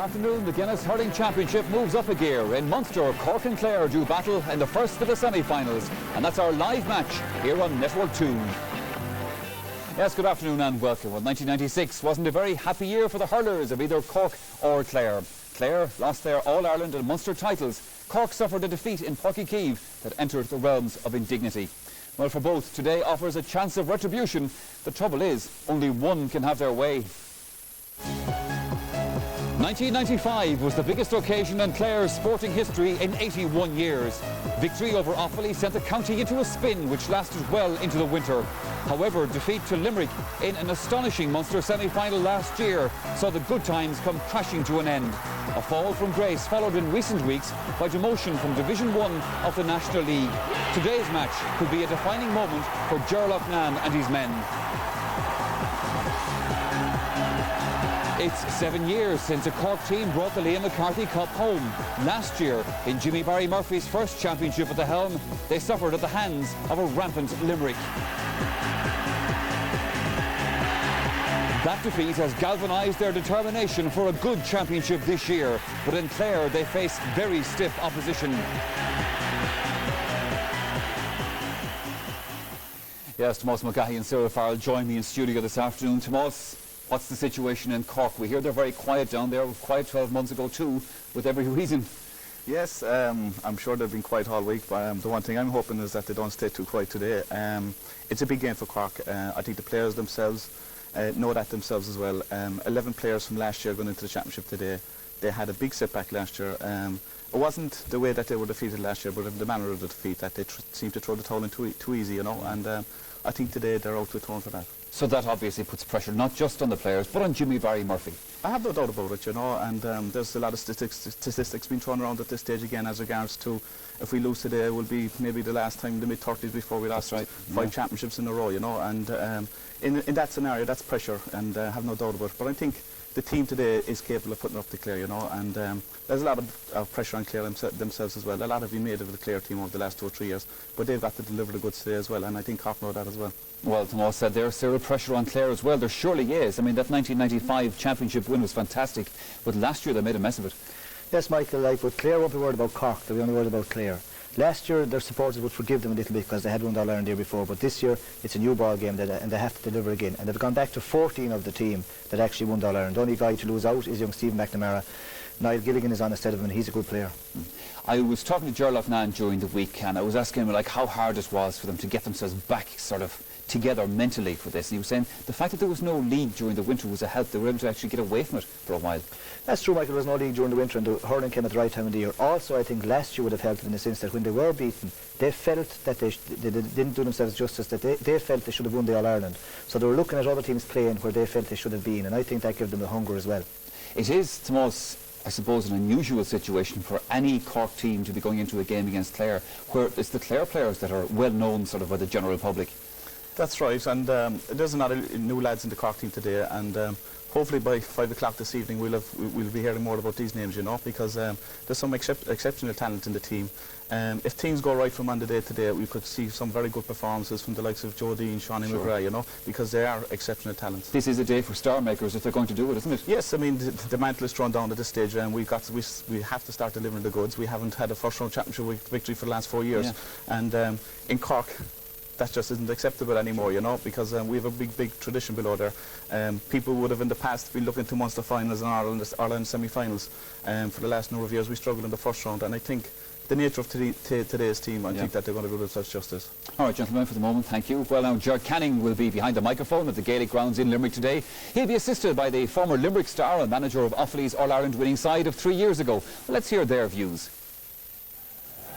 afternoon, the Guinness Hurling Championship moves up a gear. In Munster, Cork and Clare do battle in the first of the semi-finals. And that's our live match here on Network 2. Yes, good afternoon and welcome. Well, 1996 wasn't a very happy year for the hurlers of either Cork or Clare. Clare lost their All-Ireland and Munster titles. Cork suffered a defeat in Páirc Uí Chaoimh that entered the realms of indignity. Well, for both, today offers a chance of retribution. The trouble is, only one can have their way. 1995 was the biggest occasion in Clare's sporting history in 81 years. Victory over Offaly sent the county into a spin which lasted well into the winter. However, defeat to Limerick in an astonishing Munster semi-final last year saw the good times come crashing to an end. A fall from grace followed in recent weeks by demotion from Division 1 of the National League. Today's match could be a defining moment for Gerald and his men. It's 7 years since a Cork team brought the Liam McCarthy Cup home. Last year, in Jimmy Barry Murphy's first championship at the helm, they suffered at the hands of a rampant Limerick. That defeat has galvanised their determination for a good championship this year, but in Clare they face very stiff opposition. Yes, Tomás McGahey and Sarah Farrell join me in studio this afternoon. Tomás, what's the situation in Cork? We hear they're very quiet down there, quiet 12 months ago too, with every reason. Yes, I'm sure they've been quiet all week, but the one thing I'm hoping is that they don't stay too quiet today. It's a big game for Cork. I think the players themselves know that themselves as well. 11 players from last year going into the championship today. They had a big setback last year. It wasn't the way that they were defeated last year, but in the manner of the defeat, that they seemed to throw the towel in too easy, you know, and I think today they're out to atone for that. So that obviously puts pressure not just on the players, but on Jimmy Barry Murphy. I have no doubt about it, you know, and there's a lot of statistics being thrown around at this stage again as regards to if we lose today, it will be maybe the last time in the mid-30s before we lost five championships in a row, you know, and in that scenario, that's pressure, and I have no doubt about it. But I think the team today is capable of putting up the Clare, you know, and there's a lot of pressure on Clare themselves as well. A lot have been made of the Clare team over the last 2 or 3 years, but they've got to deliver the goods today as well, and I think Cork know that as well. Well, Tomás said there's zero pressure on Clare as well. There surely is. I mean, that 1995 championship win was fantastic, but last year they made a mess of it. Yes, Michael, like, but Clare won't be worried about Cork, they'll be only worried about Clare. Last year, their supporters would forgive them a little bit because they had won the All-Ireland the year before, but this year, it's a new ball game and they have to deliver again. And they've gone back to 14 of the team that actually won the All-Ireland. The only guy to lose out is young Stephen McNamara. Niall Gilligan is on instead of him, and he's a good player. I was talking to Gerald during the week, and I was asking him like how hard it was for them to get themselves back sort of together mentally for this. And he was saying the fact that there was no league during the winter was a help. They were able to actually get away from it for a while. That's true, Michael. There was no league during the winter, and the hurling came at the right time of the year. Also, I think last year would have helped in the sense that when they were beaten, they felt that they didn't do themselves justice, that they felt they should have won the All-Ireland. So they were looking at other teams playing where they felt they should have been, and I think that gave them the hunger as well. It is, Tomás, I suppose, an unusual situation for any Cork team to be going into a game against Clare, where it's the Clare players that are well known sort of by the general public. That's right, and there's a lot of new lads in the Cork team today, and hopefully by 5 o'clock this evening we'll be hearing more about these names, you know, because there's some exceptional talent in the team. If things go right from on the day today, we could see some very good performances from the likes of Jodie and Seanie McGrath, you know, because they are exceptional talents. This is a day for star makers if they're going to do it, isn't it? Yes, I mean the mantle is thrown down at this stage, and we have to start delivering the goods. We haven't had a first-round championship victory for the last 4 years, and in Cork, that just isn't acceptable anymore, you know, because we have a big tradition below there. People would have in the past been looking to Munster finals and Ireland semi-finals. For the last number of years we struggled in the first round, and I think the nature of today's team, I think that they're going to do themselves justice. All right, gentlemen, for the moment, thank you. Well, now, Ger Canning will be behind the microphone at the Gaelic grounds in Limerick today. He'll be assisted by the former Limerick star and manager of Offaly's All-Ireland winning side of 3 years ago. Well, let's hear their views.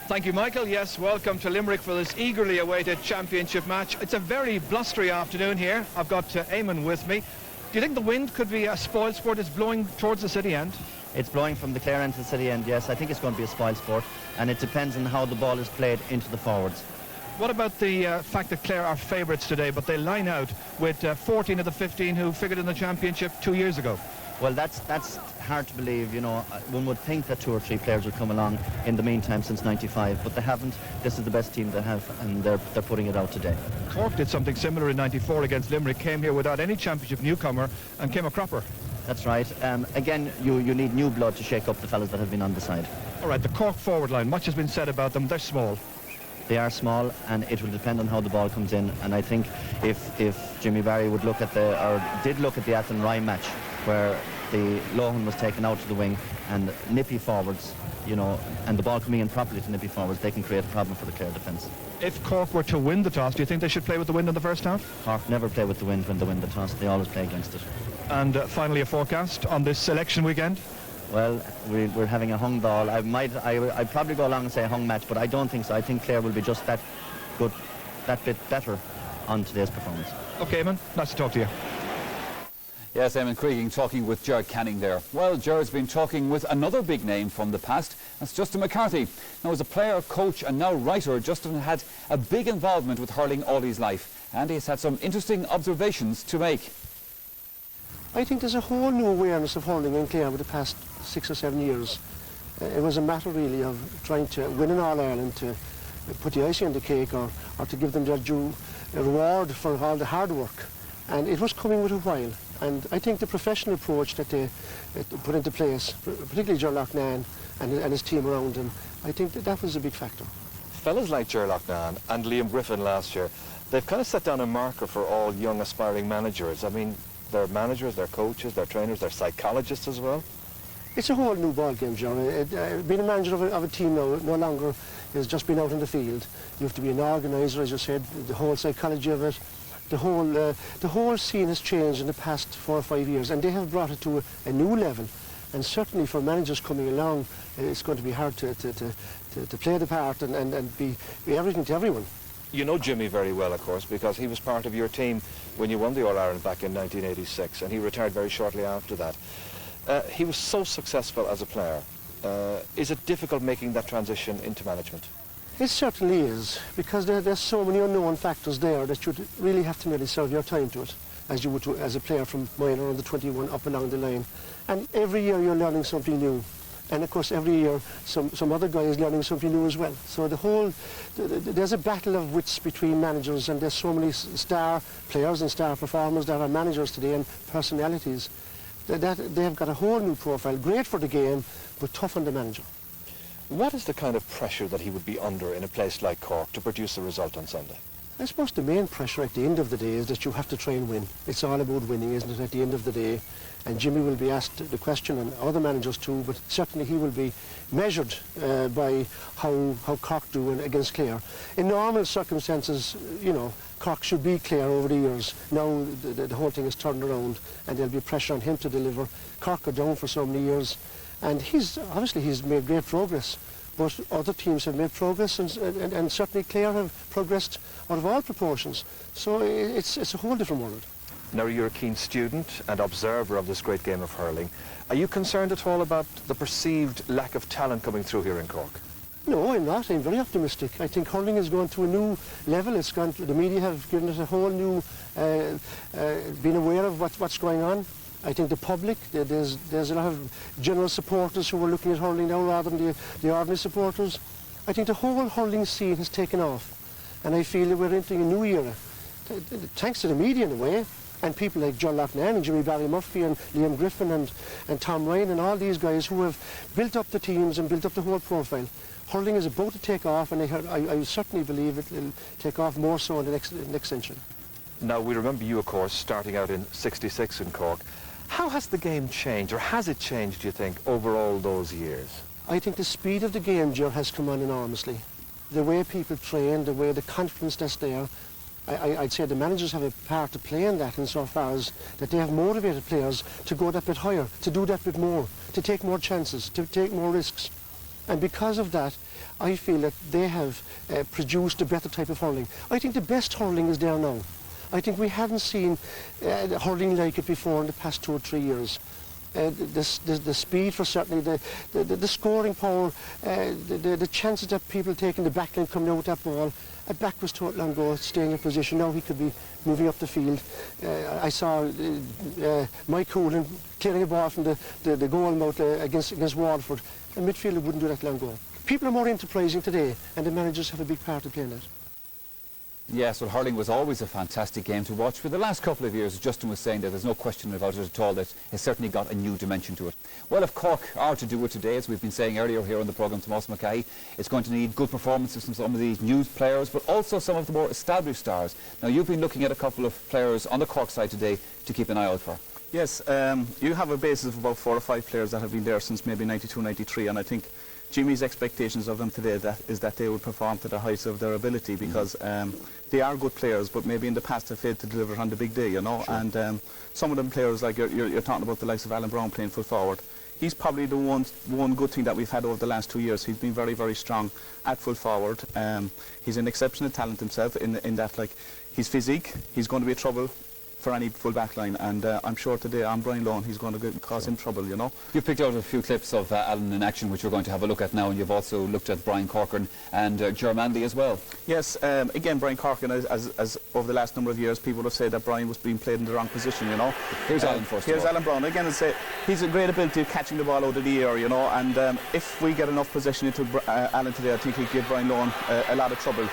Thank you, Michael. Yes, welcome to Limerick for this eagerly awaited championship match. It's a very blustery afternoon here. I've got Eamon with me. Do you think the wind could be a spoil sport? It's blowing towards the city end. It's blowing from the Clare end to the city end, yes. I think it's going to be a spoil sport, and it depends on how the ball is played into the forwards. What about the fact that Clare are favourites today, but they line out with 14 of the 15 who figured in the championship 2 years ago? Well, that's hard to believe, you know. One would think that 2 or 3 players would come along in the meantime since '95, but they haven't. This is the best team they have, and they're putting it out today. Cork did something similar in '94 against Limerick, came here without any championship newcomer and came a cropper. That's right. Again, you need new blood to shake up the fellas that have been on the side. All right, the Cork forward line, much has been said about them. They're small. They are small, and it will depend on how the ball comes in. And I think if Jimmy Barry would look at did look at the Athlone-Rye match, where the Lohan was taken out to the wing and nippy forwards, you know, and the ball coming in properly to nippy forwards, they can create a problem for the Clare defence. If Cork were to win the toss, do you think they should play with the wind in the first half? Cork never play with the wind when they win the toss. They always play against it. And finally, a forecast on this election weekend? Well, we're having a hung ball. I'd probably go along and say a hung match, but I don't think so. I think Clare will be just that good, that bit better on today's performance. Okay, Eamon, nice to talk to you. Yes, Eamon Creaging talking with Gerard Canning there. Well, Gerard's been talking with another big name from the past. That's Justin McCarthy. Now, as a player, coach and now writer, Justin had a big involvement with hurling all his life, and he's had some interesting observations to make. I think there's a whole new awareness of hurling in Clare over the past 6 or 7 years. It was a matter really of trying to win in All-Ireland, to put the icing on the cake, or to give them their due reward for all the hard work. And it was coming with a while. And I think the professional approach that they put into place, particularly Ger Loughnane and his team around him, I think that was a big factor. Fellas like Ger Loughnane and Liam Griffin last year, they've kind of set down a marker for all young aspiring managers. I mean, they're managers, they're coaches, they're trainers, they're psychologists as well. It's a whole new ball game, John. Being a manager of a team now no longer is just being out in the field. You have to be an organiser, as you said, the whole psychology of it. The whole scene has changed in the past 4 or 5 years, and they have brought it to a new level. And certainly for managers coming along, it's going to be hard to play the part and be everything to everyone. You know Jimmy very well, of course, because he was part of your team when you won the All-Ireland back in 1986, and he retired very shortly after that. He was so successful as a player. Is it difficult making that transition into management? It certainly is, because there's so many unknown factors there that you really have to really serve your time to it, as you would as a player from minor under 21 up along the line. And every year you're learning something new. And of course every year some other guy is learning something new as well. So there's a battle of wits between managers, and there's so many star players and star performers that are managers today, and personalities. That they have got a whole new profile, great for the game, but tough on the manager. What is the kind of pressure that he would be under in a place like Cork to produce a result on Sunday? I suppose the main pressure at the end of the day is that you have to try and win. It's all about winning, isn't it, at the end of the day? And Jimmy will be asked the question, and other managers too, but certainly he will be measured by how Cork do against Clare. In normal circumstances, you know, Cork should beat Clare over the years. Now the whole thing is turned around, and there'll be pressure on him to deliver. Cork are down for so many years, and he's made great progress. But other teams have made progress, and certainly Clare have progressed out of all proportions. So it's a whole different world. Now, you're a keen student and observer of this great game of hurling. Are you concerned at all about the perceived lack of talent coming through here in Cork? No, I'm not. I'm very optimistic. I think hurling has gone to a new level. The media have given it a whole new, being aware of what's going on. I think the public, there's a lot of general supporters who are looking at hurling now rather than the ordinary supporters. I think the whole hurling scene has taken off, and I feel that we're entering a new era, thanks to the media in a way, and people like Ger Loughnane and Jimmy Barry Murphy and Liam Griffin and Tom Ryan and all these guys who have built up the teams and built up the whole profile. Hurling is about to take off, and I certainly believe it will take off more so in the next century. Now, we remember you, of course, starting out in '66 in Cork. How has the game changed, or has it changed, do you think, over all those years? I think the speed of the game, Ger, has come on enormously. The way people train, the way the confidence that's there, I'd say the managers have a part to play in that, insofar as that they have motivated players to go that bit higher, to do that bit more, to take more chances, to take more risks. And because of that, I feel that they have produced a better type of hurling. I think the best hurling is there now. I think we haven't seen hurling like it before in the past 2 or 3 years. The speed, for certainly, the scoring power, the chances that people take in the backline coming out with that ball. A back was total on goal, staying in position. Now he could be moving up the field. I saw Mike Coolan clearing a ball from the goal mouth against Waterford. A midfielder wouldn't do that long goal. People are more enterprising today, and the managers have a big part to play in that. Yes, well, hurling was always a fantastic game to watch. For the last couple of years, Justin was saying that there's no question about it at all, that it's certainly got a new dimension to it. Well, if Cork are to do it today, as we've been saying earlier here on the programme, Tomás Mackay, it's going to need good performances from some of these new players, but also some of the more established stars. Now, you've been looking at a couple of players on the Cork side today to keep an eye out for. Yes, you have a basis of about 4 or 5 players that have been there since maybe 92, 93, and I think Jimmy's expectations of them today is that they will perform to the heights of their ability, because they are good players, but maybe in the past have failed to deliver on the big day, you know. Sure. And some of them players, like you're talking about the likes of Alan Brown playing full forward, he's probably the one good thing that we've had over the last 2 years. He's been very, very strong at full forward. He's an exceptional talent himself in that, like, his physique, he's going to be trouble for any full back line, and I'm sure today on Brian Lohan he's going to cause him trouble, you know. You've picked out a few clips of Alan in action, which we're going to have a look at now, and you've also looked at Brian Corcoran and Ger Manley as well. Yes, again, Brian Corcoran, as over the last number of years, people have said that Brian was being played in the wrong position, you know. Here's Alan first. Here's Alan Brown. Again, he's a great ability of catching the ball out of the air, you know, and if we get enough possession into Alan today, I think he'll give Brian Lohan a lot of trouble.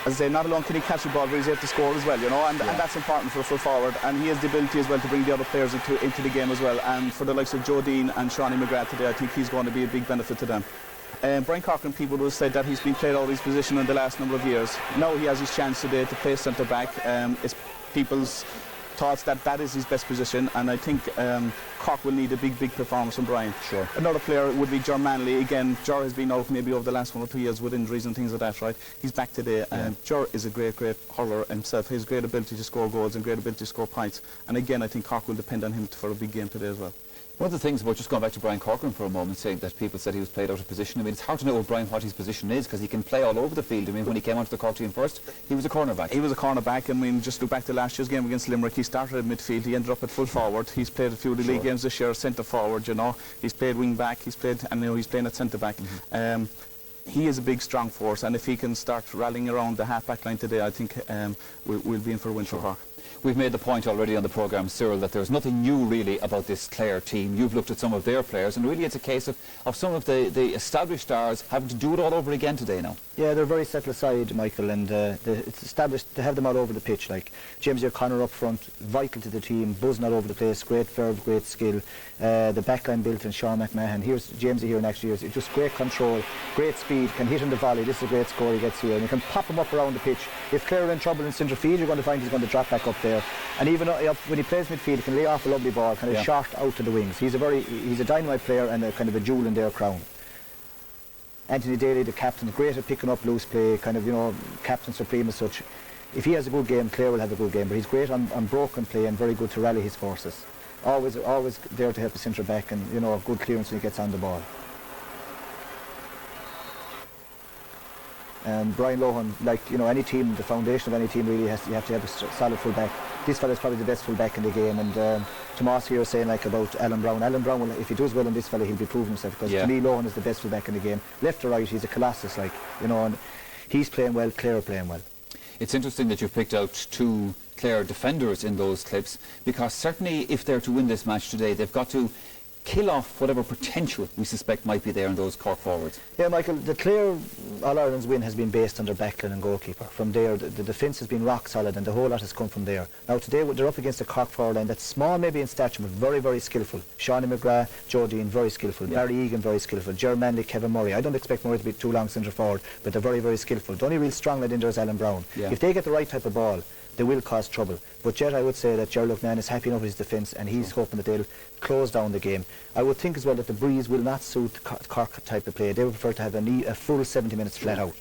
As I say, not alone can he catch the ball, but he's able to score as well, you know, and that's important for a full forward, and he has the ability as well to bring the other players into the game as well, and for the likes of Joe Dean and Shawnee McGrath today, I think he's going to be a big benefit to them. Brian Corcoran, people would have said that he's been played out of his position in the last number of years. Now he has his chance today to play centre back. It's people's thoughts that is his best position, and I think Cork will need a big performance from Brian. Sure. Another player would be Ger Manley. Again, Ger has been out maybe over the last 1 or 2 years with injuries and things like that, right? He's back today. Ger is a great hurler himself. He has great ability to score goals and great ability to score points, and again I think Cork will depend on him for a big game today as well. One of the things about, just going back to Brian Corcoran for a moment, saying that people said he was played out of position, I mean, it's hard to know with Brian what his position is, because he can play all over the field. I mean, when he came onto the Cork team first, he was a cornerback. He was a cornerback, and I mean, just look back to last year's game against Limerick, he started at midfield, he ended up at full forward. He's played a few of the league games this year, centre forward, you know. He's played wing back, and now he's playing at centre back. He is a big, strong force, and if he can start rallying around the half-back line today, I think we'll be in for a win for Cork. We've made the point already on the programme, Cyril, that there's nothing new really about this Clare team. You've looked at some of their players, and really it's a case of some of the established stars having to do it all over again today now. Yeah, they're very settled aside, Michael, and it's established to have them all over the pitch. Like James O'Connor up front, vital to the team, buzzing all over the place, great verve, great skill. The backline built in Sean McMahon. Here's Jamesy here next year. It's just great control, great speed, can hit in the volley. This is a great score he gets here, and you can pop him up around the pitch. If Clare are in trouble in centre field, you're going to find he's going to drop back up there. And even when he plays midfield, he can lay off a lovely ball, kind of short out to the wings. He's a dynamite player and a kind of a jewel in their crown. Anthony Daly, the captain, great at picking up loose play, kind of, you know, captain supreme as such. If he has a good game, Clare will have a good game, but he's great on broken play and very good to rally his forces. Always there to help the centre back, and, you know, good clearance when he gets on the ball. And Brian Lohan, like, you know, any team, the foundation of any team really you have to have a solid full back. This fella's probably the best full back in the game, and Tomás here was saying like about Alan Brown. Alan Brown, will, if he does well on this fella, he'll be proving himself, because to me Lohan is the best full back in the game. Left or right, he's a colossus, like, you know, and he's playing well, Clare are playing well. It's interesting that you've picked out 2 Clare defenders in those clips, because certainly if they're to win this match today, they've got to kill off whatever potential we suspect might be there in those Cork forwards. Yeah, Michael, the Clare All-Ireland's win has been based on their backline and goalkeeper. From there, the defence has been rock solid, and the whole lot has come from there. Now today, they're up against a Cork forward line that's small maybe in stature, but very, very skillful. Shawnee McGrath, Joe Dean, very skillful. Barry Egan, very skillful. Ger Manley, Kevin Murray. I don't expect Murray to be too long centre forward, but they're very, very skillful. The only real strong lad in there is Alan Brown. If they get the right type of ball, they will cause trouble. But Jet, I would say that Ger Loughnane is happy enough with his defence, and he's hoping that they'll close down the game. I would think as well that the breeze will not suit Cork type of play. They would prefer to have a full 70 minutes flat out.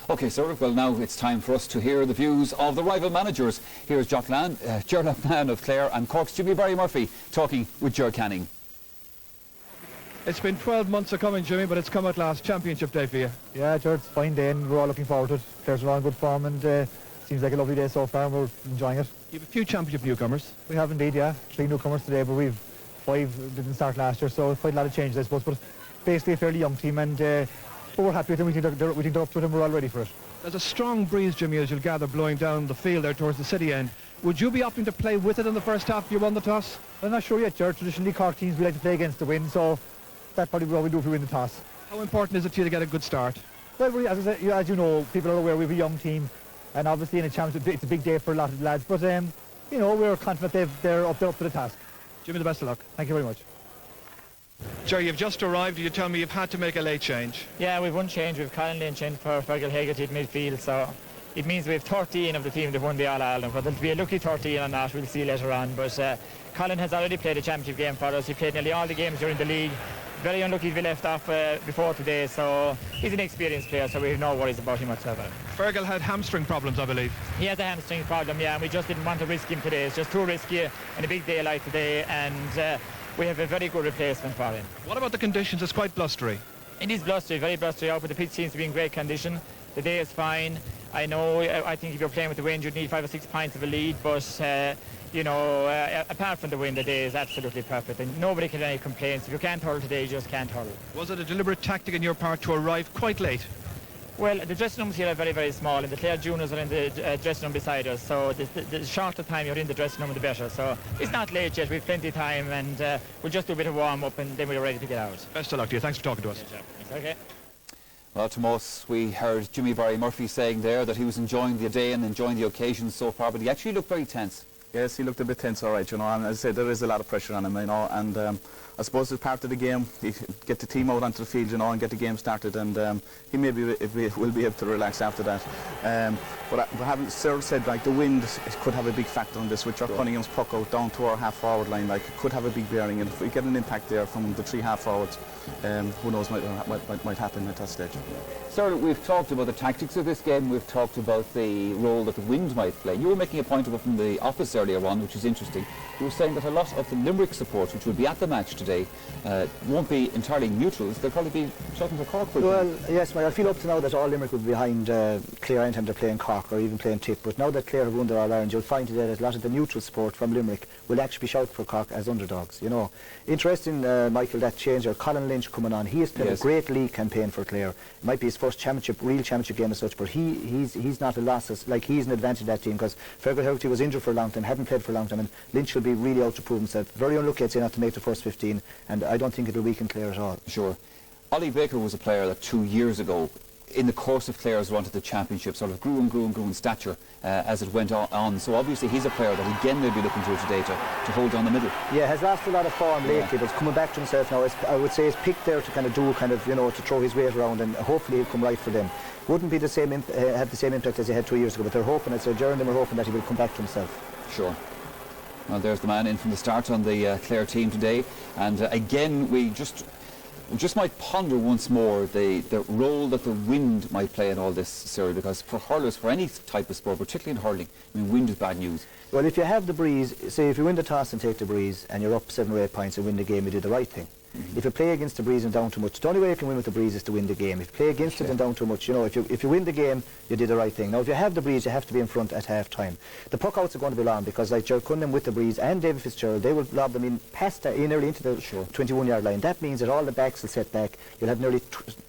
OK, sir, well now it's time for us to hear the views of the rival managers. Here's Ger Loughnane of Clare and Cork's Jimmy Barry Murphy talking with Ger Canning. It's been 12 months of coming, Jimmy, but it's come at last. Championship day for you. Yeah, Ger, it's a fine day, and we're all looking forward to it. Clare's are on good form, and seems like a lovely day so far, and we're enjoying it. You have a few championship newcomers. We have indeed, yeah. 3 newcomers today, but we've 5 didn't start last year, so quite a lot of changes, I suppose. But basically a fairly young team, and but we're happy with them. We think they're up to it, and we're all ready for it. There's a strong breeze, Jimmy, as you'll gather, blowing down the field there towards the city end. Would you be opting to play with it in the first half if you won the toss? I'm not sure yet, Ger. Traditionally, Cork teams, we like to play against the wind, so that's probably what we do if we win the toss. How important is it to you to get a good start? Well, as you know, people are aware we have a young team. and obviously in a championship it's a big day for a lot of the lads, but you know, we're confident they're up to the task. Jimmy, the best of luck. Thank you very much. Jerry, you've just arrived. You tell me you've had to make a late change. Yeah, we've one change. We've Colin Lynch in for Fergal Hegarty at midfield, so it means we have 13 of the team that won the All-Ireland. Whether it'll be a lucky 13 or not, we'll see later on. But Colin has already played a championship game for us. He played nearly all the games during the league. Very unlucky to be left off before today, so he's an experienced player, so we have no worries about him whatsoever. Fergal had hamstring problems, I believe. He has a hamstring problem, yeah, and we just didn't want to risk him today. It's just too risky in a big day like today, and we have a very good replacement for him. What about the conditions? It's quite blustery. It is blustery, very blustery out, but the pitch seems to be in great condition. The day is fine. I know, I think if you're playing with the wind, you'd need 5 or 6 pints of a lead, but you know, apart from the wind, the day is absolutely perfect, and nobody can have any complaints. If you can't hurl today, you just can't hurl. Was it a deliberate tactic on your part to arrive quite late? Well, the dressing rooms here are very, very small, and the Clare juniors are in the dressing room beside us, so the shorter time you're in the dressing room, the better. So it's not late yet, we've plenty of time, and we'll just do a bit of warm-up, and then we're ready to get out. Best of luck to you. Thanks for talking to us. It's okay. Well, Tomás, we heard Jimmy Barry Murphy saying there that he was enjoying the day and enjoying the occasion so far, but he actually looked very tense. Yes, he looked a bit tense, all right, you know, and as I said, there is a lot of pressure on him, you know, and I suppose it's part of the game. You get the team out onto the field, you know, and get the game started, and he maybe will be able to relax after that. But having Sir said, like, the wind could have a big factor on this, with Jock Cunningham's puck out down to our half-forward line, like, it could have a big bearing, and if we get an impact there from the 3 half-forwards, who knows what might happen at that stage. Sir, we've talked about the tactics of this game, we've talked about the role that the wind might play. You were making a point of it from the office earlier on, which is interesting. You were saying that a lot of the Limerick support, which will be at the match today, won't be entirely neutrals. They'll probably be shouting for Cork. Well, yes, I feel up to now that all Limerick will be behind Clare anytime they're playing Cork or even playing Tip. But now that Clare have won their All-Ireland, you'll find today that a lot of the neutral support from Limerick will actually be shouting for Cork as underdogs. You know, interesting, Michael, that change there. Colin Lynch coming on. He has played a great league campaign for Clare. It might be his first real championship game as such, but he's not a loss. Like, he's an advantage of that team, because Fergal Hegarty was injured for a long time, hadn't played for a long time, and Lynch will be really out to prove himself. Very unlucky, I'd say, not to make the first 15, and I don't think it'll weaken Clare at all. Sure. Ollie Baker was a player that 2 years ago, in the course of Clare's run to the championship, sort of grew in stature as it went on. So obviously he's a player that again they'll be looking to today to hold down the middle. Yeah, has lost a lot of form lately, but coming back to himself now. I would say he's picked there to to throw his weight around, and hopefully he'll come right for them. Wouldn't be the same have the same impact as he had 2 years ago, but they're hoping, it's a journey, we're hoping that he will come back to himself. Sure. Well, there's the man in from the start on the Clare team today, and again we just might ponder once more the role that the wind might play in all this, sir, because for hurlers, for any type of sport, particularly in hurling, I mean, wind is bad news. Well, if you have the breeze, say if you win the toss and take the breeze and you're up 7 or 8 points and win the game, you do the right thing. If you play against the breeze and down too much, the only way you can win with the breeze is to win the game. If you play against it and down too much, you know, if you win the game, you did the right thing. Now, if you have the breeze, you have to be in front at half-time. The puck-outs are going to be long, because like Joe Cunningham with the breeze and David Fitzgerald, they will lob them in nearly into the 21-yard line. That means that all the backs will set back. You'll have nearly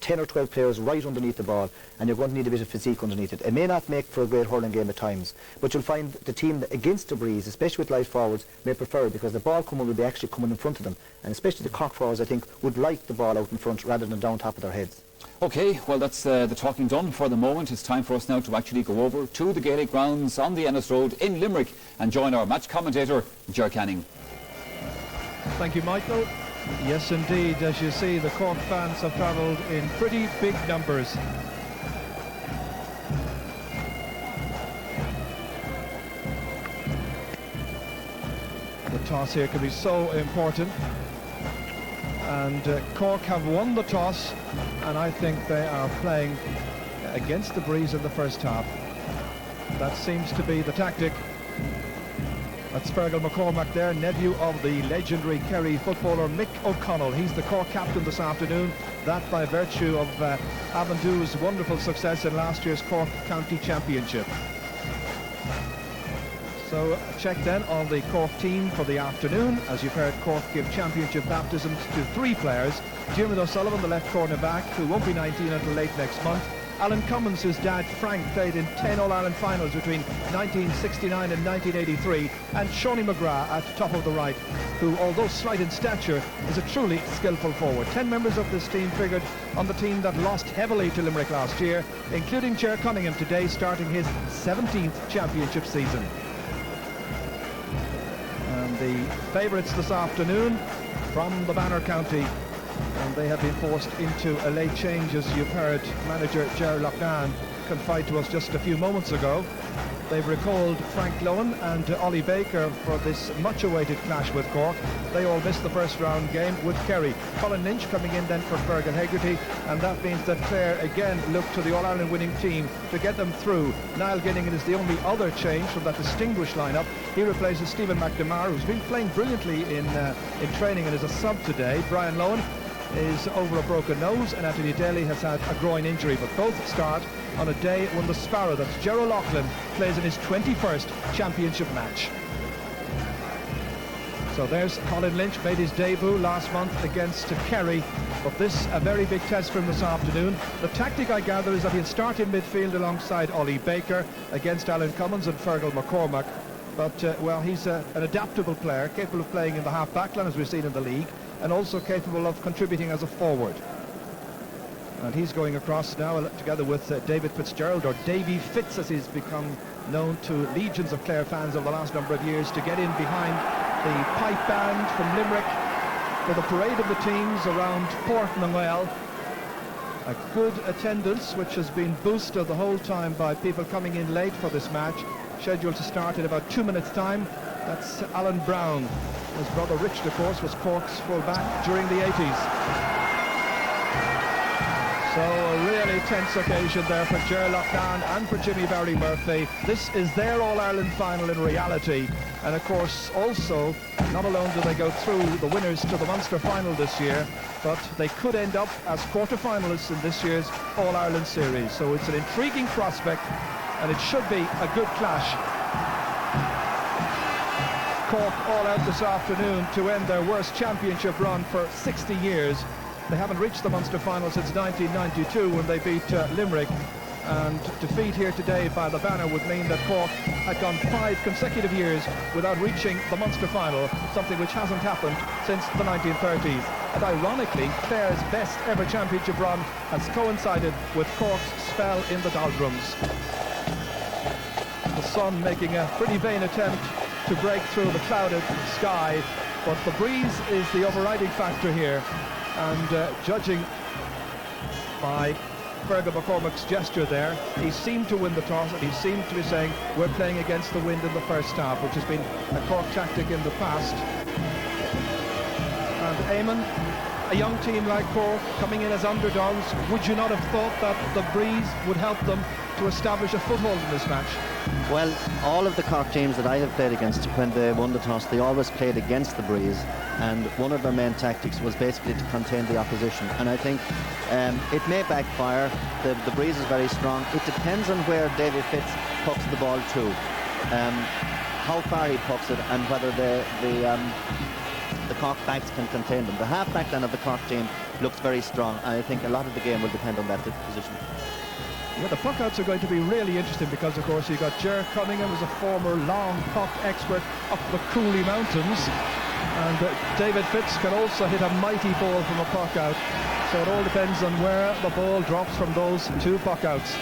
10 or 12 players right underneath the ball, and you're going to need a bit of physique underneath it. It may not make for a great hurling game at times, but you'll find the team against the breeze, especially with light forwards, may prefer it, because the ball coming will be actually coming in front of them, and especially the Cork forwards, I think, would like the ball out in front rather than down top of their heads. Okay, well, that's the talking done for the moment. It's time for us now to actually go over to the Gaelic grounds on the Ennis Road in Limerick and join our match commentator, Ger Canning. Thank you, Michael. Yes, indeed. As you see, the Cork fans have travelled in pretty big numbers. The toss here can be so important. And Cork have won the toss, and I think they are playing against the breeze in the first half. That seems to be the tactic. That's Fergal McCormack there, nephew of the legendary Kerry footballer Mick O'Connell. He's the Cork captain this afternoon, that by virtue of Avondhu's wonderful success in last year's Cork County Championship. So check then on the Cork team for the afternoon. As you've heard, Cork give championship baptisms to 3 players. Jimmy O'Sullivan, the left corner back, who won't be 19 until late next month. Alan Cummins, whose dad Frank played in 10 All-Ireland finals between 1969 and 1983, and Shawnee McGrath at top of the right, who, although slight in stature, is a truly skillful forward. 10 members of this team figured on the team that lost heavily to Limerick last year, including Ger Cunningham today, starting his 17th championship season. And the favourites this afternoon from the Banner County, and they have been forced into a late change, as you've heard manager Ger Loughnane confide to us just a few moments ago. They've recalled Frank Lohan and Ollie Baker for this much-awaited clash with Cork. They all missed the first round game with Kerry. Colin Lynch coming in then for Fergal Hegarty, and that means that Clare again look to the All-Ireland winning team to get them through. Niall Ginnigan is the only other change from that distinguished lineup. He replaces Stephen McNamara, who's been playing brilliantly in training and is a sub today. Brian Lohan is over a broken nose, and Anthony Daly has had a groin injury, but both start on a day when the Sparrow, that's Ger O'Loughlin, plays in his 21st championship match. So there's Colin Lynch, made his debut last month against Kerry, but this a very big test for him this afternoon. The tactic, I gather, is that he'll start in midfield alongside Ollie Baker against Alan Cummins and Fergal McCormack. But, well, he's an adaptable player, capable of playing in the half-back line, as we've seen in the league, and also capable of contributing as a forward. And he's going across now together with David Fitzgerald, or Davy Fitz as he's become known to legions of Clare fans over the last number of years, to get in behind the pipe band from Limerick for the parade of the teams around Port Noel. A good attendance, which has been boosted the whole time by people coming in late for this match, scheduled to start in about 2 minutes' time. That's Alan Brown. His brother Richard, of course, was Cork's full-back during the 80s. So a really tense occasion there for Ger Loughnane and for Jimmy Barry Murphy. This is their All-Ireland final in reality. And of course, also, not alone do they go through the winners to the Munster final this year, but they could end up as quarter-finalists in this year's All-Ireland series. So it's an intriguing prospect, and it should be a good clash. Cork all out this afternoon to end their worst championship run for 60 years. They haven't reached the Munster final since 1992 when they beat Limerick, and defeat here today by the Banner would mean that Cork had gone 5 consecutive years without reaching the Munster final, something which hasn't happened since the 1930s. And ironically, Clare's best ever championship run has coincided with Cork's spell in the doldrums. The sun making a pretty vain attempt to break through the clouded sky, but the breeze is the overriding factor here. And judging by Fergal McCormack's gesture there, he seemed to win the toss, and he seemed to be saying, we're playing against the wind in the first half, which has been a Cork tactic in the past. And Eamon, a young team like Cork coming in as underdogs, would you not have thought that the breeze would help them to establish a foothold in this match? Well, all of the Cork teams that I have played against, when they won the toss, they always played against the breeze, and one of their main tactics was basically to contain the opposition. And I think it may backfire. The breeze is very strong. It depends on where David Fitz pucks the ball to, how far he pucks it, and whether the Cork backs can contain them. The half-back line of the Cork team looks very strong, and I think a lot of the game will depend on that position. Yeah, the puck-outs are going to be really interesting because, of course, you've got Ger Cunningham, who's a former long puck expert up the Cooley Mountains, and David Fitz can also hit a mighty ball from a puck-out. So it all depends on where the ball drops from those 2 puck-outs.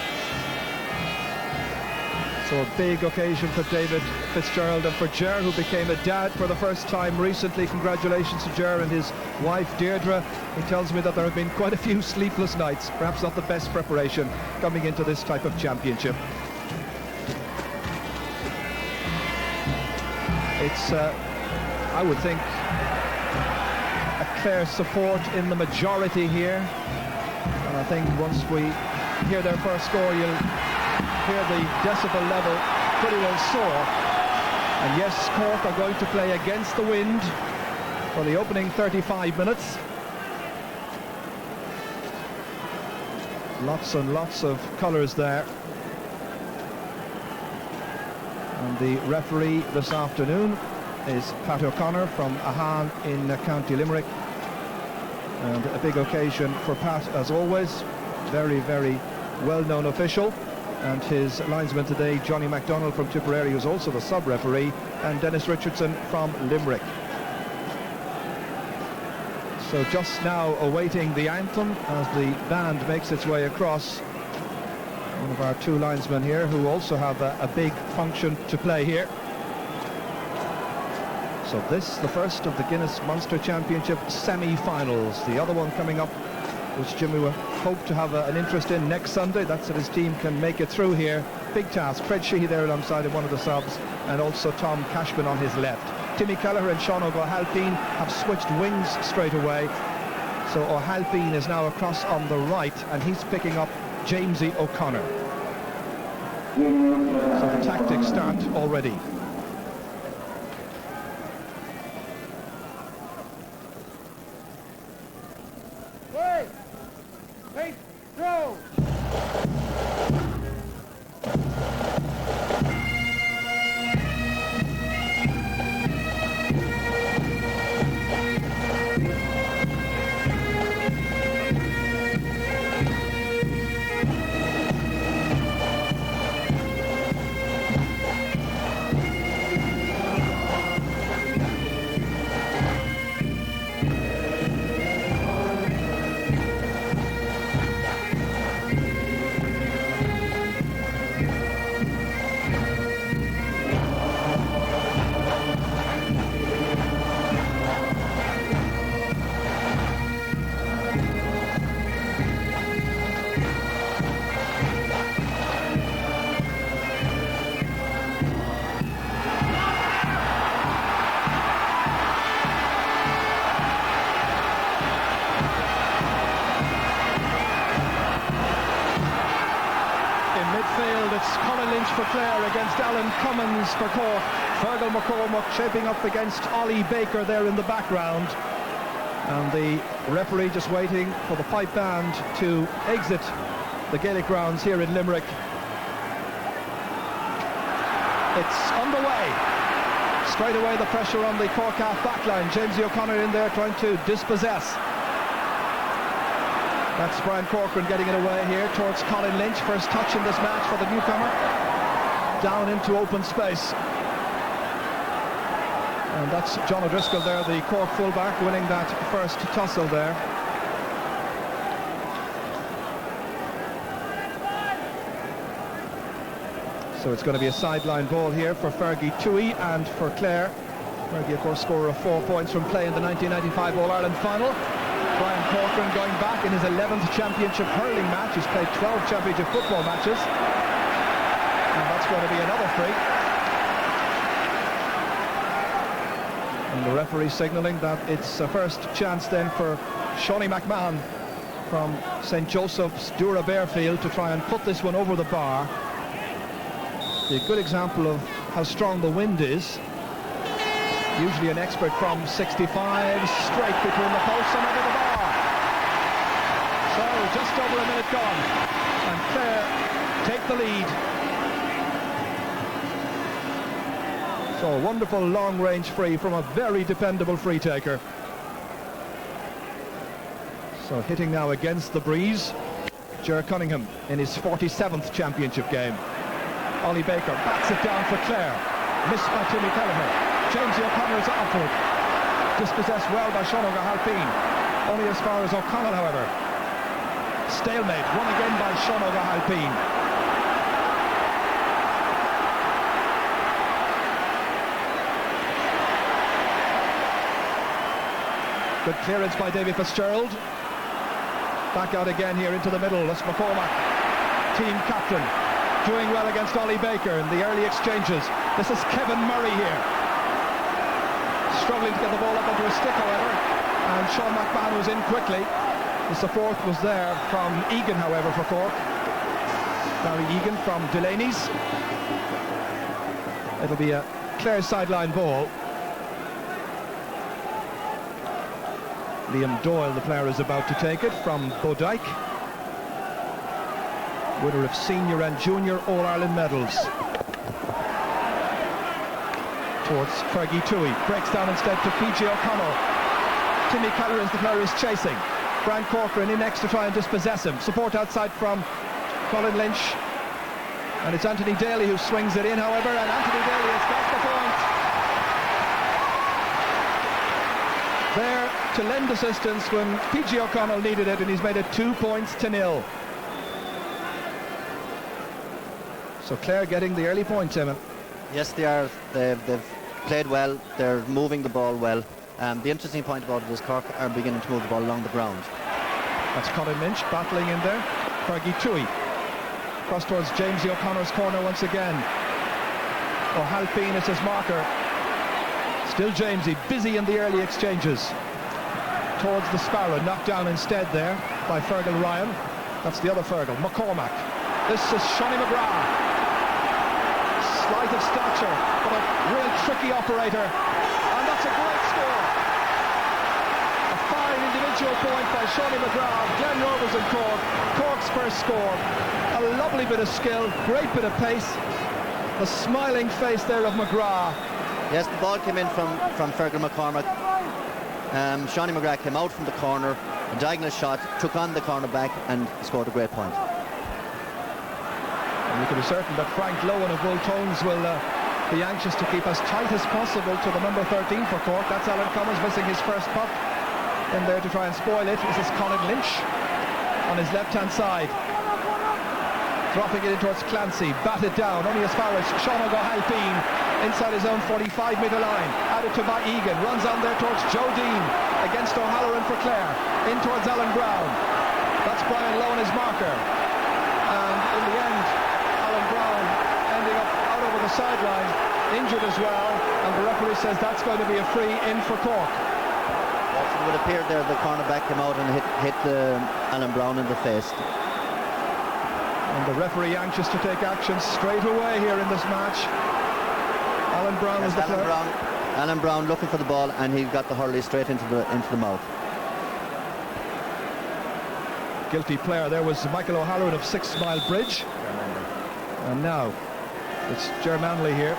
So a big occasion for David Fitzgerald and for Ger, who became a dad for the first time recently. Congratulations to Ger and his wife Deirdre. He tells me that there have been quite a few sleepless nights, perhaps not the best preparation coming into this type of championship. It's, I would think, a Clare support in the majority here. And I think once we hear their first score, you'll hear the decibel level pretty well soar. And yes, Cork are going to play against the wind for the opening 35 minutes. Lots and lots of colours there. And the referee this afternoon is Pat O'Connor from Ahan in County Limerick. And a big occasion for Pat, as always. Very, very well-known official, and his linesman today, Johnny MacDonald from Tipperary, who's also the sub-referee, and Dennis Richardson from Limerick. So just now awaiting the anthem as the band makes its way across. One of our two linesmen here who also have a big function to play here. So this, the first of the Guinness Munster Championship semi-finals. The other one coming up, which Jimmy will hope to have an interest in next Sunday. That's if his team can make it through here. Big task. Fred Sheehy there alongside of one of the subs, and also Tom Cashman on his left. Timmy Kelleher and Sean O'Halpine have switched wings straight away. So O'Halpine is now across on the right, and he's picking up Jamesy O'Connor. So the tactics start already. Wait, throw! For Clare against Alan Cummins for Cork. Fergal McCormack shaping up against Ollie Baker there in the background. And the referee just waiting for the pipe band to exit the Gaelic grounds here in Limerick. It's underway. Straight away the pressure on the Cork half backline. Jamesy O'Connor in there trying to dispossess. That's Brian Corcoran getting it away here towards Colin Lynch. First touch in this match for the newcomer. Down into open space. And that's John O'Driscoll there, the Cork fullback, winning that first tussle there. So it's going to be a sideline ball here for Fergie Toohey and for Clare. Fergie, of course, scorer of 4 points from play in the 1995 All-Ireland final. Brian Corcoran going back in his 11th championship hurling match. He's played 12 championship football matches. And that's going to be another free. And the referee signalling that it's a first chance then for Shawnee McMahon from St. Joseph's, Dura Bearfield, to try and put this one over the bar. A good example of how strong the wind is. Usually an expert from 65, straight between the posts and over the bar. So just over a minute gone, and Clare take the lead. So a wonderful long-range free from a very dependable free taker. So hitting now against the breeze, Ger Cunningham in his 47th championship game. Ollie Baker bats it down for Clare. Missed by Timmy Kelleher. Jamesy O'Connor is offered. Dispossessed well by Sean O'Halpine. Only as far as O'Connell, however. Stalemate, won again by Sean O'Halpine. Good clearance by Davy Fitzgerald. Back out again here into the middle. That's McCormack, team captain, doing well against Ollie Baker in the early exchanges. This is Kevin Murray here. Struggling to get the ball up onto his stick, however. And Sean McMahon was in quickly. The support was there from Egan, however, for Cork. Barry Egan from Delaney's. It'll be a Clare sideline ball. Liam Doyle, the player, is about to take it from Bodyke. Winner of senior and junior All-Ireland medals. Towards Fergie Toohey. Breaks down instead to PJ O'Connell. Timmy Kelleher is the player who's chasing. Brian Corcoran in next to try and dispossess him. Support outside from Colin Lynch. And it's Anthony Daly who swings it in, however, and Anthony Daly has got the point. There to lend assistance when P.G. O'Connell needed it, and he's made it 2-0. So Clare getting the early points, Emma. Yes, they are. They've played well. They're moving the ball well. The interesting point about it is Cork are beginning to move the ball along the ground. That's Colin Lynch battling in there. Fergie Tui. Cross towards Jamesy O'Connor's corner once again. O'Halpine is his marker. Still Jamesy, busy in the early exchanges. Towards the Sparrow, knocked down instead there by Fergal Ryan. That's the other Fergal, McCormack. This is Shawnee McGrath. Slight of stature, but a real tricky operator. And that's a great score. A fine individual point by Shawnee McGrath. Glenn Rovers and Cork. Cork's first score. A lovely bit of skill, great bit of pace. The smiling face there of McGrath. Yes, the ball came in from Fergal McCormack. Shawnee McGrath came out from the corner, a diagonal shot, took on the cornerback and scored a great point. And you can be certain that Frank Lowen of Bull Tones will be anxious to keep as tight as possible to the number 13 for Cork. That's Alan Cummins missing his first puck in there to try and spoil it. This is Colin Lynch on his left-hand side. Dropping it in towards Clancy, batted down, only as far as Sean O'Halpine inside his own 45-metre line. Added to by Egan, runs on there towards Joe Dean against O'Halloran for Clare. In towards Alan Brown. That's Brian Lowen, his marker. And in the end, Alan Brown ending up out over the sideline, injured as well, and the referee says that's going to be a free in for Cork. Yes, it would appear there the cornerback came out and hit Alan Brown in the face. And the referee anxious to take action straight away here in this match. Alan Brown yes, is the player. Alan Brown looking for the ball, and he got the hurley straight into the mouth. Guilty player there was Michael O'Halloran of 6 Mile Bridge. And now it's Germanley here.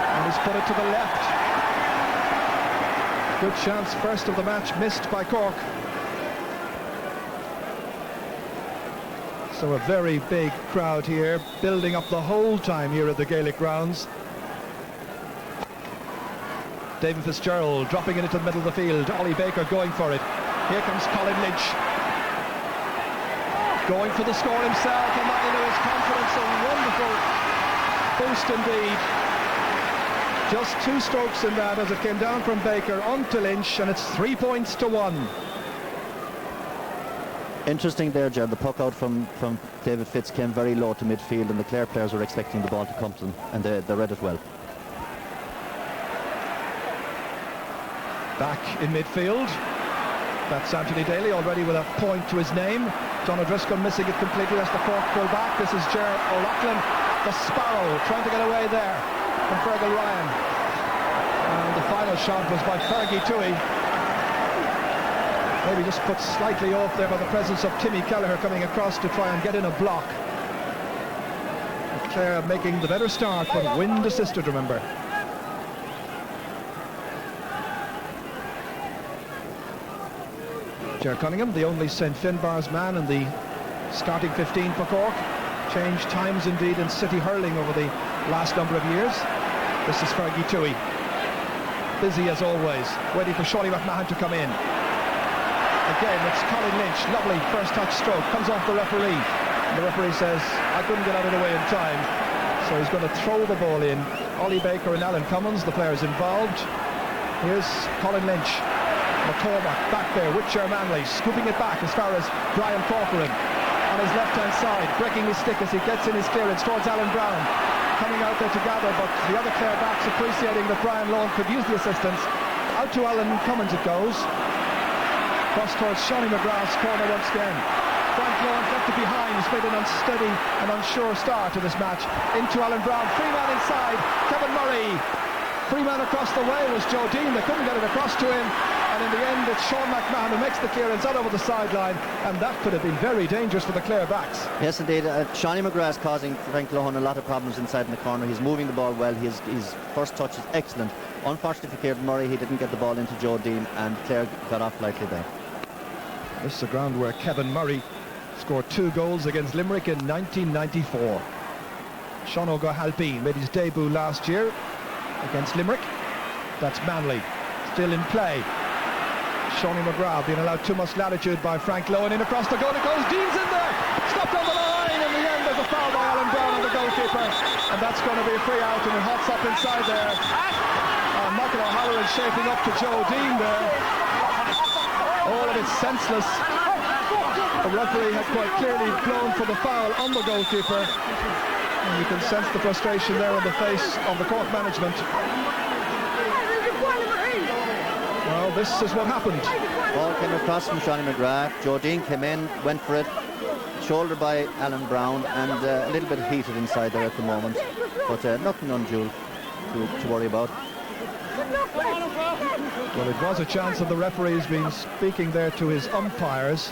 And he's put it to the left. Good chance, first of the match, missed by Cork. So a very big crowd here, building up the whole time here at the Gaelic grounds. David Fitzgerald dropping it into the middle of the field. Ollie Baker going for it. Here comes Colin Lynch. Going for the score himself, and that into his confidence. A wonderful boost indeed. Just 2 strokes in that as it came down from Baker onto Lynch, and it's 3-1. Interesting there, Gerard. The puck out from David Fitz came very low to midfield, and the Clare players were expecting the ball to come to them, and they read it well. Back in midfield. That's Anthony Daly already with a point to his name. John O'Driscoll missing it completely. That's the Cork full back. This is Ger O'Loughlin, the Sparrow, trying to get away there from Fergal Ryan. And the final shot was by Fergie Tui. Maybe just put slightly off there by the presence of Timmy Kelleher coming across to try and get in a block. Clare making the better start, but wind assisted, remember. Ger Cunningham, the only St Finbarr's man in the starting 15 for Cork. Changed times indeed in city hurling over the last number of years. This is Fergie Tui. Busy as always, waiting for Shawty McMahon to come in. Again, it's Colin Lynch, lovely first touch stroke, comes off the referee. And the referee says, I couldn't get out of the way in time. So he's going to throw the ball in. Ollie Baker and Alan Cummins, the players involved. Here's Colin Lynch. McCormack back there with Germanley, scooping it back as far as Brian Corcoran on his left-hand side, breaking his stick as he gets in his clearance towards Alan Brown. Coming out there to gather, but the other Clare backs appreciating that Brian Lowen could use the assistance. Out to Alan Cummins it goes. Cross towards Shawnee McGrath's corner once again. Frank Lowen left it behind. He's made an unsteady and unsure start to this match. Into Alan Brown. Free man inside. Kevin Murray. Free man across the way was Joe Dean. They couldn't get it across to him. And in the end, it's Sean McMahon who makes the clearance out over the sideline. And that could have been very dangerous for the Clare backs. Yes, indeed. Shawnee McGrath is causing Frank Lowen a lot of problems inside in the corner. He's moving the ball well. His first touch is excellent. Unfortunately for Kieran Murray, he didn't get the ball into Joe Dean, and Clare got off lightly there. This is the ground where Kevin Murray Scored 2 goals against Limerick in 1994. Sean O'Halpine made his debut last year against Limerick. That's Manley, still in play. Shawnee McGrath being allowed too much latitude by Frank Lowen. In across the goal it goes. Dean's in there. Stopped on the line. In the end, there's a foul by Alan Brown on the goalkeeper, and that's going to be a free out. And it hots up inside there. Michael O'Halloran shaping up to Joe Dean there. All of it's senseless. The referee had quite clearly blown for the foul on the goalkeeper. And you can sense the frustration there on the face of the Cork management. Well, this is what happened. Ball came across from Johnny McGrath. Joe Dean came in, went for it, shouldered by Alan Brown, and a little bit heated inside there at the moment. But nothing undue to worry about. Well, it was a chance of the referee's been speaking there to his umpires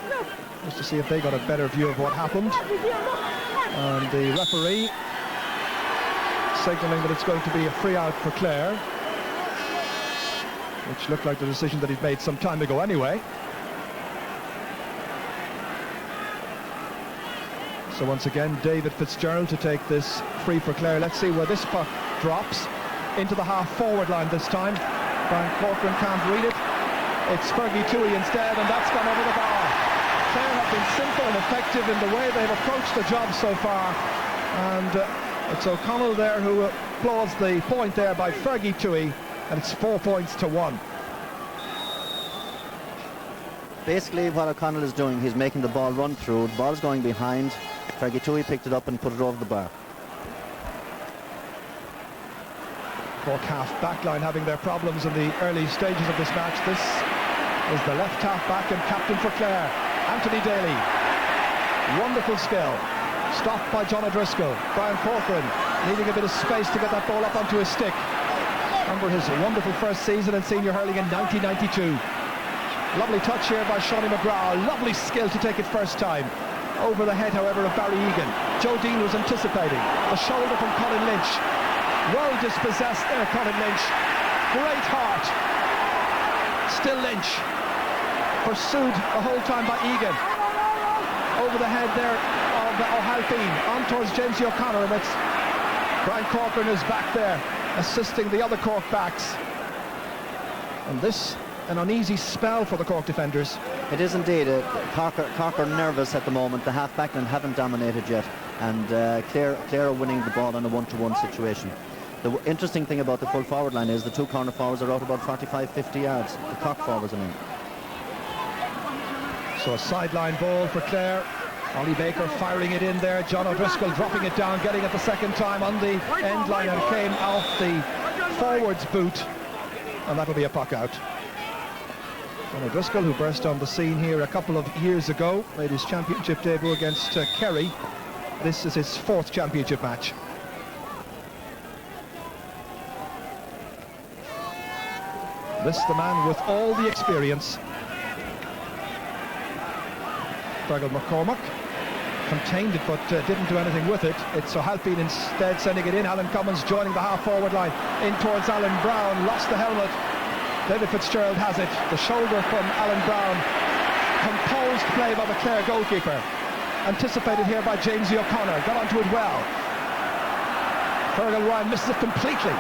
just to see if they got a better view of what happened. And the referee signalling that it's going to be a free out for Clare, which looked like the decision that he'd made some time ago anyway. So once again, David Fitzgerald to take this free for Clare. Let's see where this puck drops. Into the half-forward line this time. Brian Corcoran can't read it. It's Fergie Toohey instead, and that's gone over the bar. Clare have been simple and effective in the way they've approached the job so far. And it's O'Connell there who applauds the point there by Fergie Toohey, and it's 4 points to 1. Basically what O'Connell is doing, he's making the ball run through. The ball's going behind. Fergie Toohey picked it up and put it over the bar. Cork half back line having their problems in the early stages of this match. This is the left half back and captain for Clare, Anthony Daly. Wonderful skill. Stopped by John O'Driscoll. Brian Corcoran needing a bit of space to get that ball up onto his stick. Remember his wonderful first season in senior hurling in 1992. Lovely touch here by Shawnee McGrath. Lovely skill to take it first time. Over the head, however, of Barry Egan. Joe Dean was anticipating. The shoulder from Colin Lynch. Well dispossessed there, Colin Lynch. Great heart. Still Lynch. Pursued the whole time by Egan. Over the head there of O'Halpine. On towards James O'Connor, and it's Brian Corcoran is back there, assisting the other Cork backs. And this, an uneasy spell for the Cork defenders. It is indeed. Cork are nervous at the moment. The half-back line haven't dominated yet, and Clare are winning the ball in a one-to-one situation. The interesting thing about the full forward line is the two corner forwards are out about 45-50 yards. The Cork forwards, I mean. So a sideline ball for Clare. Ollie Baker firing it in there. John O'Driscoll dropping it down, getting it the second time on the end line, and came off the forward's boot, and that'll be a puck out. John O'Driscoll, who burst on the scene here a couple of years ago, made his championship debut against Kerry. This is his 4th championship match. This the man with all the experience. Fergal McCormack contained it but didn't do anything with it. It's O'Halpine instead sending it in. Alan Cummins joining the half-forward line in towards Alan Brown. Lost the helmet. David Fitzgerald has it. The shoulder from Alan Brown. Composed play by the Clare goalkeeper. Anticipated here by James O'Connor. Got onto it well. Fergal Ryan misses it completely.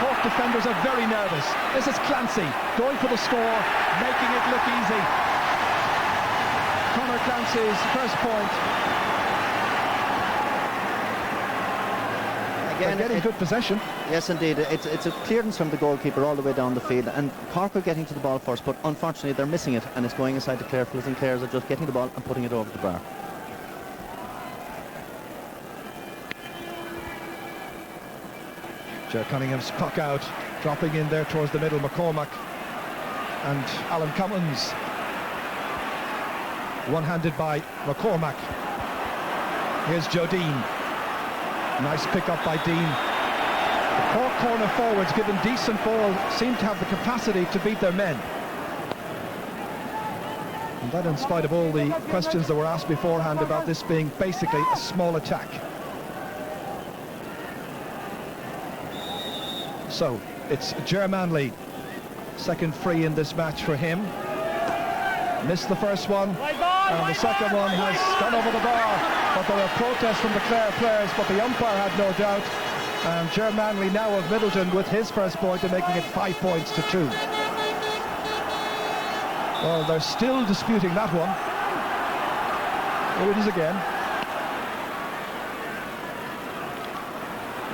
Cork defenders are very nervous. This is Clancy going for the score, making it look easy. Conor Clancy's first point. Again, getting good possession. Yes, indeed. It's a clearance from the goalkeeper all the way down the field, and Cork are getting to the ball first, but unfortunately they're missing it, and it's going inside the Clare field, and Clares are just getting the ball and putting it over the bar. Ger Cunningham's puck out, dropping in there towards the middle. McCormack and Alan Cummins. One-handed by McCormack. Here's Joe Dean. Nice pick up by Dean. The Cork corner forwards, given decent ball, seem to have the capacity to beat their men. And that in spite of all the questions that were asked beforehand about this being basically a small attack. So it's Ger Manley, second free in this match for him. Missed the first one, and the second one has gone over the bar. But there were protests from the Clare players, but the umpire had no doubt. And Ger Manley now of Middleton with his first point and making it 5 points to 2. Well, they're still disputing that one. Here it is again.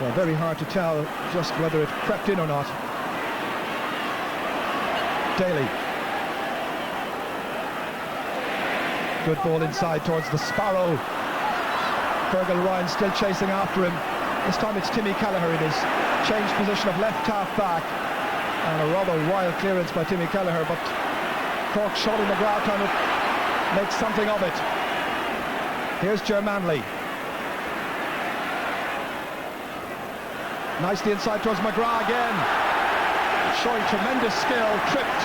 Well, very hard to tell just whether it crept in or not. Daly. Good ball inside towards the Sparrow. Fergal Ryan still chasing after him. This time it's Timmy Kelleher. It is changed position of left half back. And a rather wild clearance by Timmy Kelleher, but Cork shot in the ground trying to make something of it. Here's Ger Manley. Nicely inside towards McGrath again. Showing tremendous skill, tripped.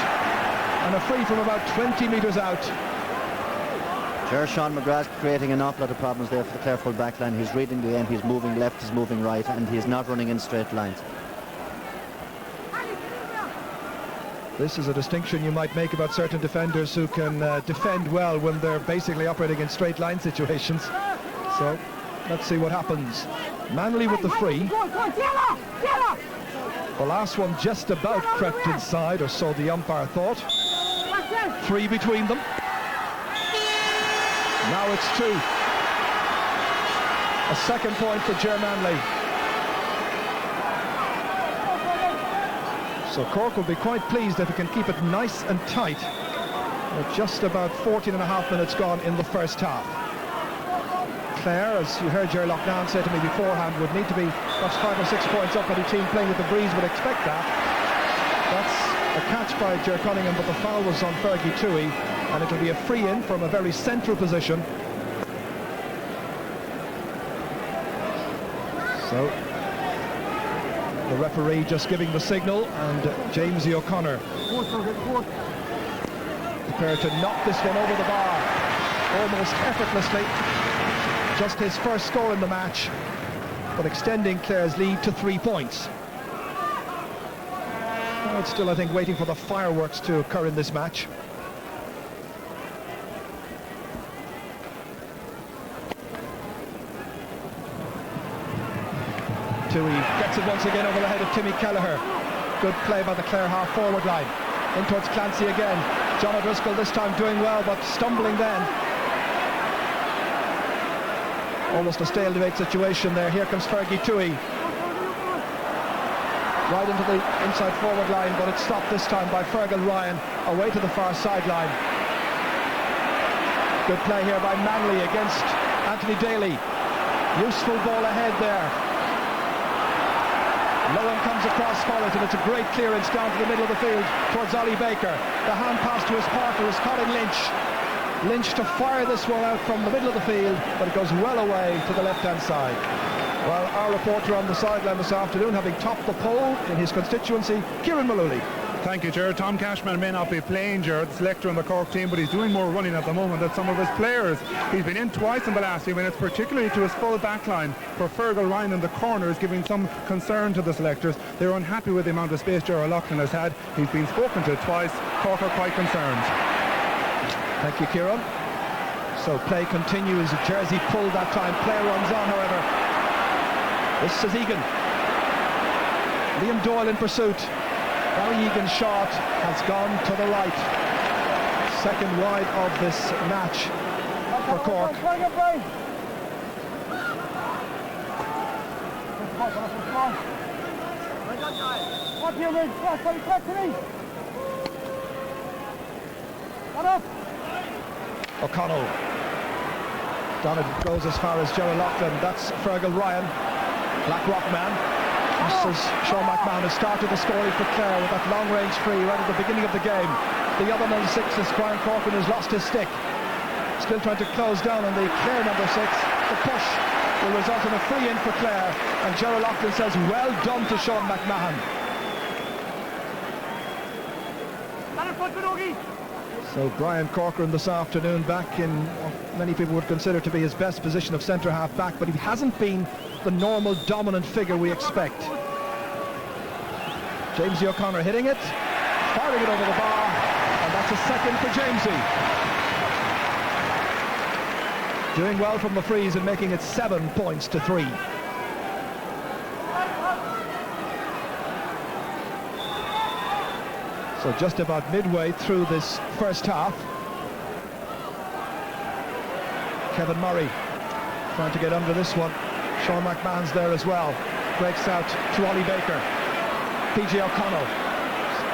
And a free from about 20 metres out. Sean McGrath creating an awful lot of problems there for the Clare full back line. He's reading the end, he's moving left, he's moving right, and he's not running in straight lines. This is a distinction you might make about certain defenders who can defend well when they're basically operating in straight line situations. So let's see what happens. Manley with the free. The last one just about crept inside, or so the umpire thought. 3 between them. Now it's 2. A second point for Ger Manley. So Cork will be quite pleased if it can keep it nice and tight. With just about 14.5 minutes gone in the first half. Clare, as you heard Ger Loughnane say to me beforehand, would need to be perhaps 5 or 6 points up. Any team playing with the breeze would expect that. That's a catch by Ger Cunningham, but the foul was on Fergie Toohey, and it'll be a free in from a very central position. So the referee just giving the signal, and James O'Connor prepared to knock this one over the bar almost effortlessly. Just his first score in the match, but extending Clare's lead to 3 points. Well, it's still, I think, waiting for the fireworks to occur in this match. Toohey gets it once again over the head of Timmy Kelleher. Good play by the Clare half-forward line. In towards Clancy again. John O'Driscoll this time doing well, but stumbling then. Almost a stalemate situation there. Here comes Fergie Toohey. Right into the inside forward line, but it's stopped this time by Fergal Ryan, away to the far sideline. Good play here by Manley against Anthony Daly. Useful ball ahead there. Lowen comes across for it, and it's a great clearance down to the middle of the field towards Ollie Baker. The hand pass to his partner is Colin Lynch. Lynch to fire this one out from the middle of the field, but it goes well away to the left-hand side. Well, our reporter on the sideline this afternoon, having topped the poll in his constituency, Kieran Mullooly. Thank you, Ger. Tom Cashman may not be playing, Ger, the selector on the Cork team, but he's doing more running at the moment than some of his players. He's been in twice in the last few minutes, particularly to his full back line. For Fergal Ryan in the corner is giving some concern to the selectors. They're unhappy with the amount of space Ger Loughnane has had. He's been spoken to twice. Cork are quite concerned. Thank you, Kieran. So play continues. Jersey pulled that time. Play runs on, however. This is Egan. Liam Doyle in pursuit. Barry Egan's shot has gone to the right. Second wide of this match for Cork. O'Connell. Donald goes as far as Gerald Loughnane. That's Fergal Ryan. Blackrock man. This is Sean McMahon has started the scoring for Clare with that long-range free right at the beginning of the game. The other number 6 is Brian Corcoran, who's lost his stick. Still trying to close down on the Clare number 6. The push will result in a free in for Clare, and Gerald Loughnane says, well done to Sean McMahon. So Brian Corcoran this afternoon back in what many people would consider to be his best position of centre half back, but he hasn't been the normal dominant figure we expect. Jamesy O'Connor hitting it, firing it over the bar, and that's a second for Jamesy. doing well from the frees and making it 7 points to 3. So just about midway through this first half. Kevin Murray trying to get under this one. Sean McMahon's there as well. Breaks out to Ollie Baker. PJ O'Connell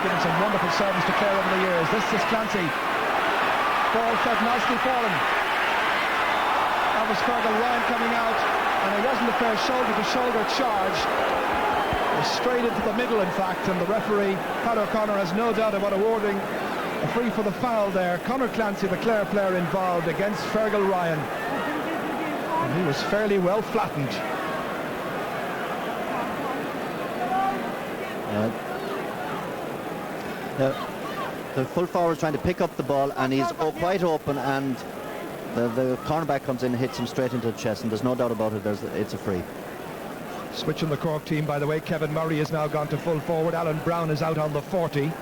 giving some wonderful service to Clare over the years. This is Clancy. Ball fed nicely for him. That was Fergal Ryan coming out, and it wasn't a fair shoulder-to-shoulder charge. Straight into the middle, in fact, and the referee, Pat O'Connor, has no doubt about awarding a free for the foul there. Conor Clancy, the Clare player involved, against Fergal Ryan. And he was fairly well flattened. The full forward is trying to pick up the ball, and he's quite open, and the cornerback comes in and hits him straight into the chest, and there's no doubt about it, it's a free. Switch on the Cork team, by the way. Kevin Murray has now gone to full forward. Alan Brown is out on the 40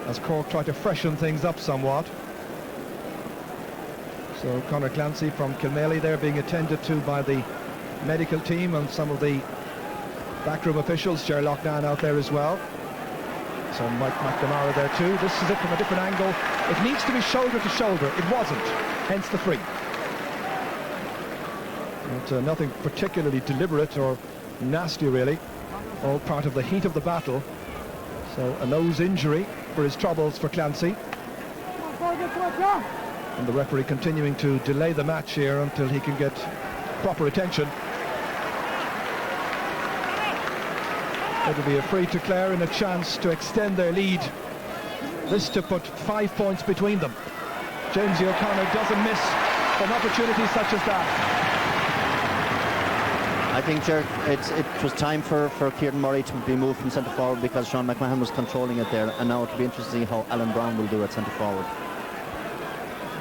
as Cork try to freshen things up somewhat. So Conor Clancy from Kilmaley there being attended to by the medical team and some of the backroom officials. Ger Loughnane out there as well. So Mike McNamara there too. This is it from a different angle. It needs to be shoulder to shoulder. It wasn't, hence the free. But, nothing particularly deliberate or nasty really, all part of the heat of the battle. So a nose injury for his troubles for Clancy. And the referee continuing to delay the match here until he can get proper attention. It'll be a free to Clare and a chance to extend their lead. This to put 5 points between them. Jamesy O'Connor doesn't miss from opportunities such as that. I think, Ger, it was time for Kieran Murray to be moved from centre forward because Sean McMahon was controlling it there, and now it'll be interesting to see how Alan Brown will do at centre forward.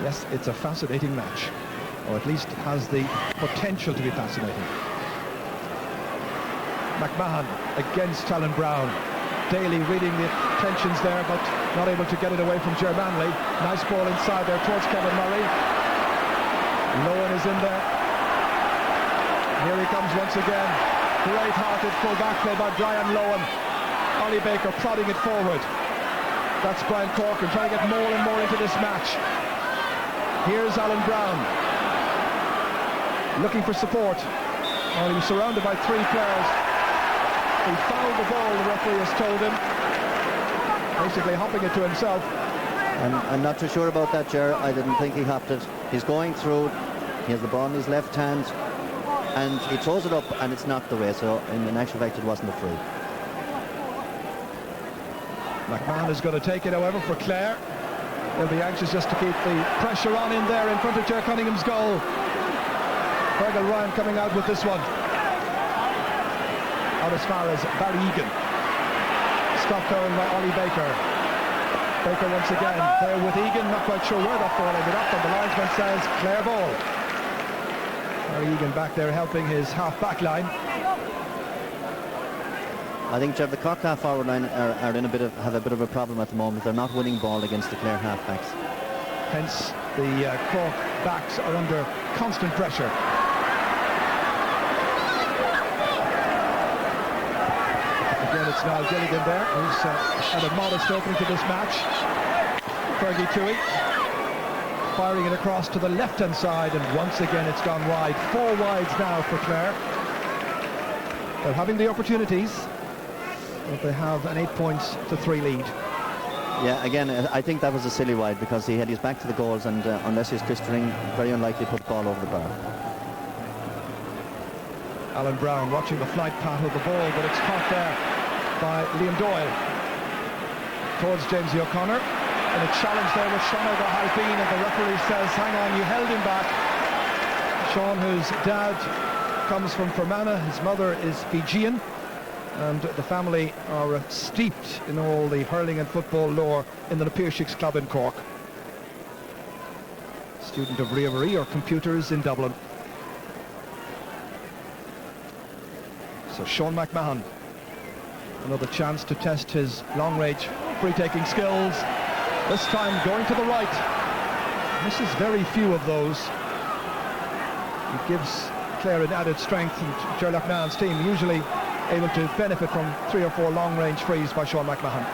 Yes, it's a fascinating match, or at least has the potential to be fascinating. McMahon against Alan Brown. Daly reading the tensions there, but not able to get it away from Ger Manley. Nice ball inside there towards Kevin Murray. Lowen is in there. Here he comes once again. Great-hearted full-back play by Brian Lowen. Ollie Baker prodding it forward. That's Brian Corcoran trying to get more and more into this match. Here's Alan Brown looking for support. Oh, he was surrounded by 3 players. He fouled the ball, the referee has told him. Basically hopping it to himself. I'm not too sure about that, Ger. I didn't think he hopped it. He's going through. He has the ball in his left hand, and he throws it up and it's knocked away, so in actual fact it wasn't a free. McMahon is going to take it, however, for Clare. They'll be anxious just to keep the pressure on in there in front of Ger Cunningham's goal. Fergal Ryan coming out with this one. Out as far as Barry Egan. Stopped going by Ollie Baker. Baker once again there with Egan, not quite sure where that ball ended up, and the linesman says Clare ball. Barry Egan back there helping his half-back line. I think, Jeff, the Cork half-forward line are in have a bit of a problem at the moment. They're not winning ball against the Clare half-backs. Hence the Cork backs are under constant pressure. Again, it's Niall Gilligan there, who's had a modest opening to this match. Fergie Toohey firing it across to the left-hand side, and once again it's gone wide. 4 wides now for Clare. They're having the opportunities, but they have an 8-3 lead. Yeah, again, I think that was a silly wide because he had his back to the goals, and unless he's Christering, very unlikely to put the ball over the bar. Alan Brown watching the flight path of the ball, but it's caught there by Liam Doyle towards Jamesy O'Connor, and a challenge there with Sean O'Halpine, and the referee says, hang on, you held him back. Sean, whose dad comes from Fermanagh, his mother is Fijian, and the family are steeped in all the hurling and football lore in the Napiershicks Club in Cork. Student of Riavery or computers in Dublin. So Sean McMahon, another chance to test his long-range free-taking skills. This time going to the right. This is very few of those. It gives Clare an added strength, and Ger Loughnane's team usually able to benefit from 3 or 4 long-range frees by Sean McMahon.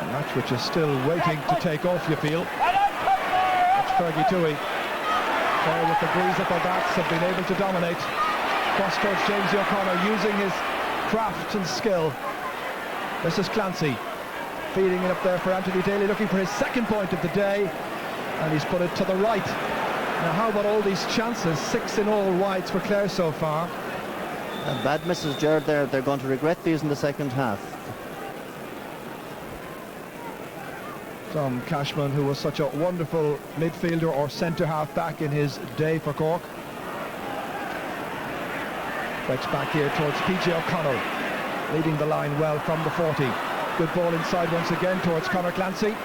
A match which is still waiting to take off, you feel. That's Fergie Toohey. Clare with the breeze at their backs have been able to dominate. Cross towards Jamesy O'Connor, using his craft and skill. This is Clancy feeding it up there for Anthony Daly, looking for his second point of the day, and he's put it to the right. Now how about all these chances? 6 in all wides for Clare so far. And bad misses, Jared, there. They're going to regret these in the second half. Tom Cashman, who was such a wonderful midfielder or centre-half back in his day for Cork. Fetch back here towards PJ O'Connell, leading the line well from the 40. Good ball inside once again towards Conor Clancy.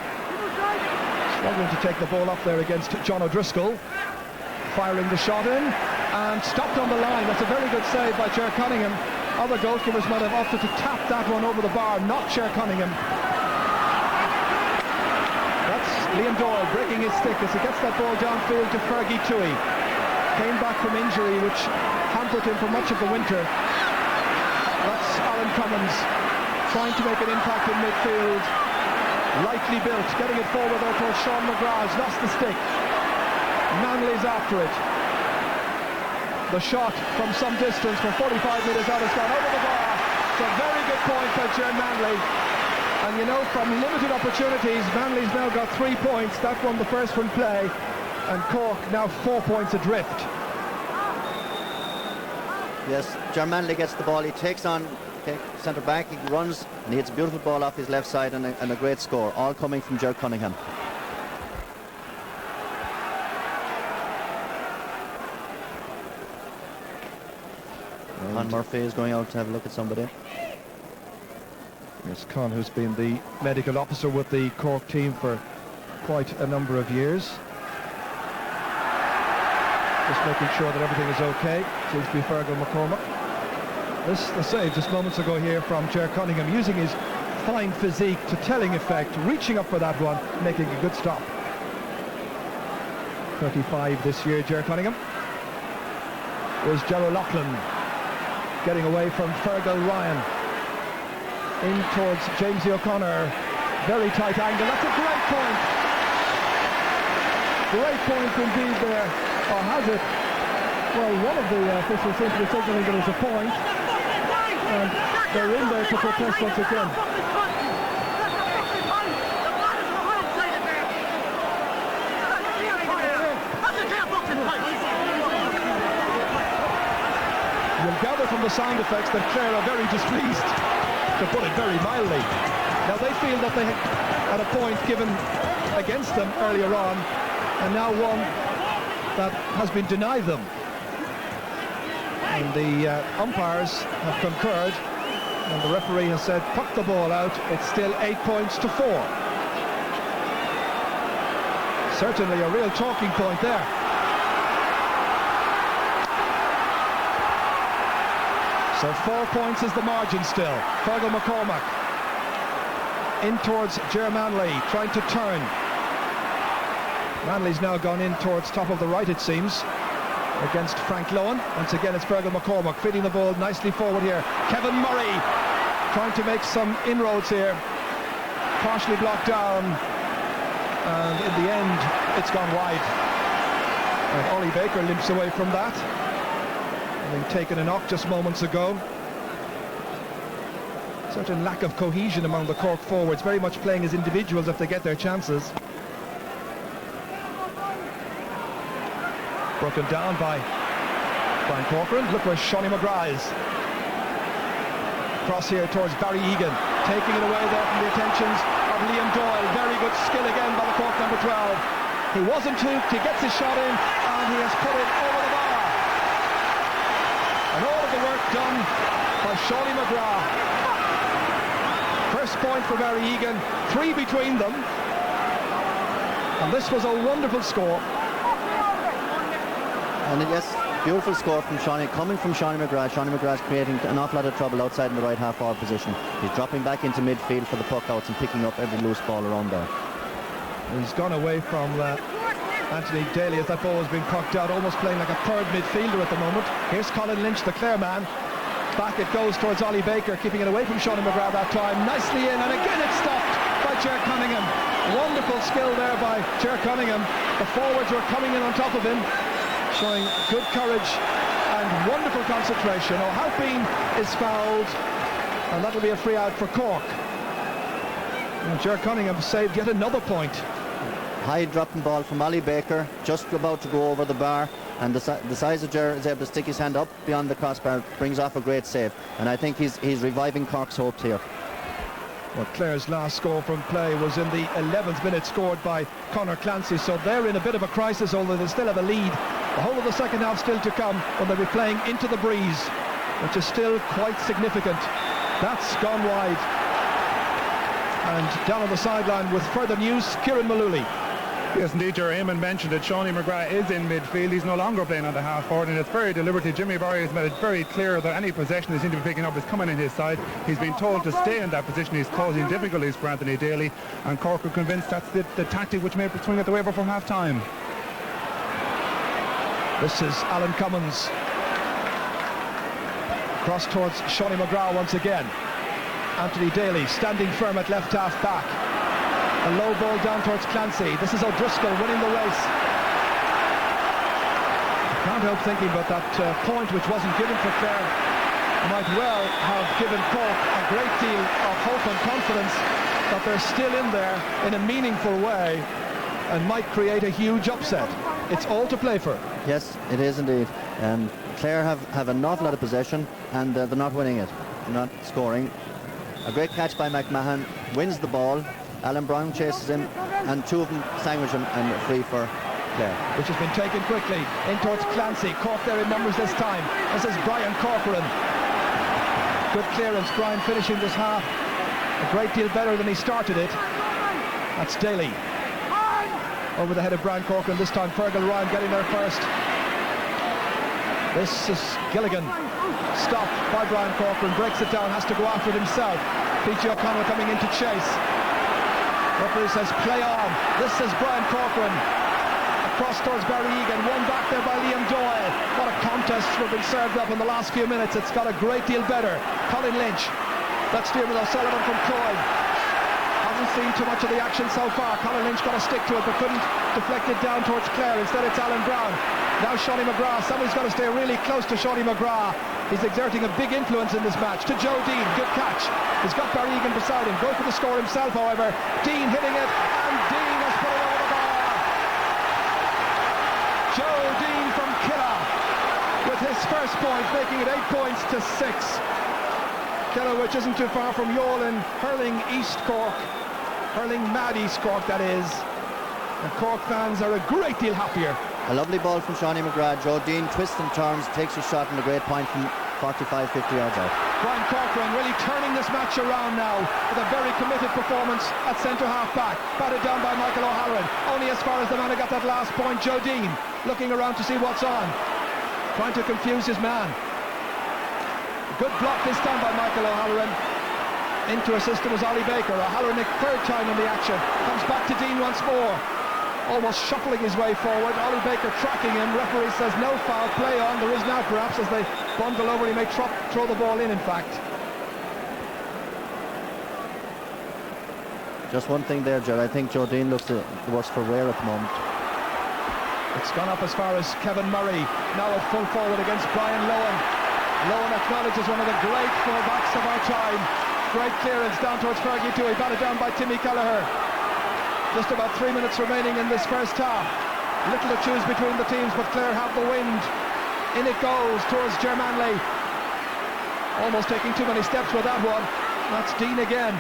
Struggling to take the ball up there against John O'Driscoll. Firing the shot in and stopped on the line. That's a very good save by Ger Cunningham. Other goalkeepers might have opted to tap that one over the bar, not Ger Cunningham. That's Liam Doyle breaking his stick as he gets that ball downfield to Fergie Toohey. Came back from injury which hampered him for much of the winter. That's Alan Cummins trying to make an impact in midfield. Lightly built, getting it forward there towards Sean McGrath. He's lost the stick. Manley's after it. The shot from some distance from 45 metres out has gone over the bar. It's a very good point by Ger Manley. And you know, from limited opportunities, Manley's now got 3 points. That won the first one play. And Cork now 4 points adrift. Yes, Ger Manley gets the ball. He takes on centre back. He runs and he hits a beautiful ball off his left side, and a great score. All coming from Ger Cunningham. Con Murphy is going out to have a look at somebody. Yes, Con, who's been the medical officer with the Cork team for quite a number of years. Just making sure that everything is okay. Seems to be Fergal McCormack. The save just moments ago here from Ger Cunningham, using his fine physique to telling effect, reaching up for that one, making a good stop. 35 this year, Ger Cunningham. Was Gerald Loughlin getting away from Fergal Ryan. In towards Jamesy O'Connor. Very tight angle. That's a great point. Great point indeed there. Or has it? Well, one of the officials seems to be signaling that it's a point. And they're in there to protest once again. You'll gather from the sound effects that Clare are very displeased, to put it very mildly. Now they feel that they had a point given against them earlier on, and now one that has been denied them. And the umpires have concurred, and the referee has said, puck the ball out. It's still 8 points to 4. Certainly a real talking point there. So 4 points is the margin still. Fergal McCormack in towards Ger Manley, trying to turn. Manley's now gone in towards top of the right, it seems, against Frank Lohan. Once again, it's Fergal McCormack feeding the ball nicely forward here. Kevin Murray trying to make some inroads here. Partially blocked down. And in the end, it's gone wide. And Ollie Baker limps away from that, having taken a knock just moments ago. Certain lack of cohesion among the Cork forwards, very much playing as individuals if they get their chances. Broken down by Brian Corcoran. Look where Shawnee McGrath is. Cross here towards Barry Egan, taking it away there from the attentions of Liam Doyle. Very good skill again by the Cork number 12. He wasn't hooked, he gets his shot in, and he has put it over the bar. And all of the work done by Shawnee McGrath. First point for Barry Egan, 3 between them. And this was a wonderful score. And yes, Beautiful score from Shawnee, coming from Shawnee McGrath. Shawnee McGrath's creating an awful lot of trouble outside in the right half forward position. He's dropping back into midfield for the puck outs and picking up every loose ball around there. He's gone away from Anthony Daly as that ball has been cocked out, almost playing like a third midfielder at the moment. Here's Colin Lynch, the Clare man. Back it goes towards Ollie Baker, keeping it away from Shawnee McGrath that time. Nicely in, and again it's stopped by Ger Cunningham. Wonderful skill there by Ger Cunningham. The forwards were coming in on top of him, showing good courage and wonderful concentration. O'Halpine is fouled, and that'll be a free out for Cork. And Ger Cunningham saved yet another point. High dropping ball from Ollie Baker, just about to go over the bar, and the size of Ger is able to stick his hand up beyond the crossbar, brings off a great save, and I think he's reviving Cork's hopes here. Well, Clare's last score from play was in the 11th minute, scored by Conor Clancy, so they're in a bit of a crisis, although they still have a lead. The whole of the second half still to come, when they'll be playing into the breeze, which is still quite significant. That's gone wide. And down on the sideline with further news, Kieran Malooly. Yes, indeed, your Eamon mentioned that Shawnee McGrath is in midfield. He's no longer playing on the half forward, and it's very deliberately. Jimmy Barry has made it very clear that any possession they seem to be picking up is coming in his side. He's been told to stay in that position. He's causing difficulties for Anthony Daly, and Cork are convinced that's the tactic which made swing at the waiver from half time. This is Alan Cummins. Cross towards Shawnee McGrath once again. Anthony Daly standing firm at left half back. A low ball down towards Clancy. This is O'Driscoll winning the race. Can't help thinking about that point which wasn't given for Clare. Might well have given Cork a great deal of hope and confidence that they're still in there in a meaningful way, and might create a huge upset. It's all to play for. Yes, it is indeed. Clare have an awful lot of possession, and they're not winning it. They're not scoring. A great catch by McMahon, wins the ball. Alan Brown chases him, and two of them sandwich him, and free for Clare. Which has been taken quickly in towards Clancy. Cork there in numbers this time. This is Brian Corcoran. Good clearance. Brian finishing this half a great deal better than he started it. That's Daly. Over the head of Brian Corcoran this time. Fergal Ryan getting there first. This is Gilligan. Stopped by Brian Corcoran. Breaks it down. Has to go after it himself. P.G. O'Connell coming in to chase. Referee says play on. This is Brian Corcoran. Across towards Barry Egan. One back there by Liam Doyle. What a contest we've been served up in the last few minutes. It's got a great deal better. Colin Lynch. That's Diarmuid O'Sullivan from Cloyd. Hasn't seen too much of the action so far. Colin Lynch got to stick to it, but couldn't deflect it down towards Clare. Instead it's Alan Brown. Now Shawnee McGrath. Somebody's got to stay really close to Shawnee McGrath. He's exerting a big influence in this match. To Joe Dean. Good catch. He's got Barry Egan beside him. Go for the score himself, however. Dean hitting it, and Dean has put it over the bar. Joe Dean from Killa with his first point, making it 8 points to 6. Killa, which isn't too far from Yolin, hurling East Cork. Hurling mad East Cork, that is. And Cork fans are a great deal happier. A lovely ball from Shawnee McGrath. Joe Dean twists and turns, takes a shot, and a great point from 45, 50 yards out. Brian Corcoran really turning this match around now with a very committed performance at centre half back. Batted down by Michael O'Halloran. Only as far as the man who got that last point, Joe Dean, looking around to see what's on. Trying to confuse his man. Good block this time by Michael O'Halloran. Into assist was Ollie Baker. O'Halloran the third time in the action. Comes back to Dean once more. Almost shuffling his way forward. Ollie Baker tracking him. Referee says no foul, play on. There is now perhaps as they bundle over. He may throw the ball in fact. Just one thing there, Joe. I think Joe Dean looks the worse for wear at the moment. It's gone up as far as Kevin Murray. Now at full forward against Brian Lohan. Lohan acknowledges one of the great full-backs of our time. Great clearance down towards Fergie Dewey. Batted down by Timmy Kelleher. Just about 3 minutes remaining in this first half. Little to choose between the teams, but Clare have the wind. In it goes towards Germanley. Almost taking too many steps with that one. That's Dean again.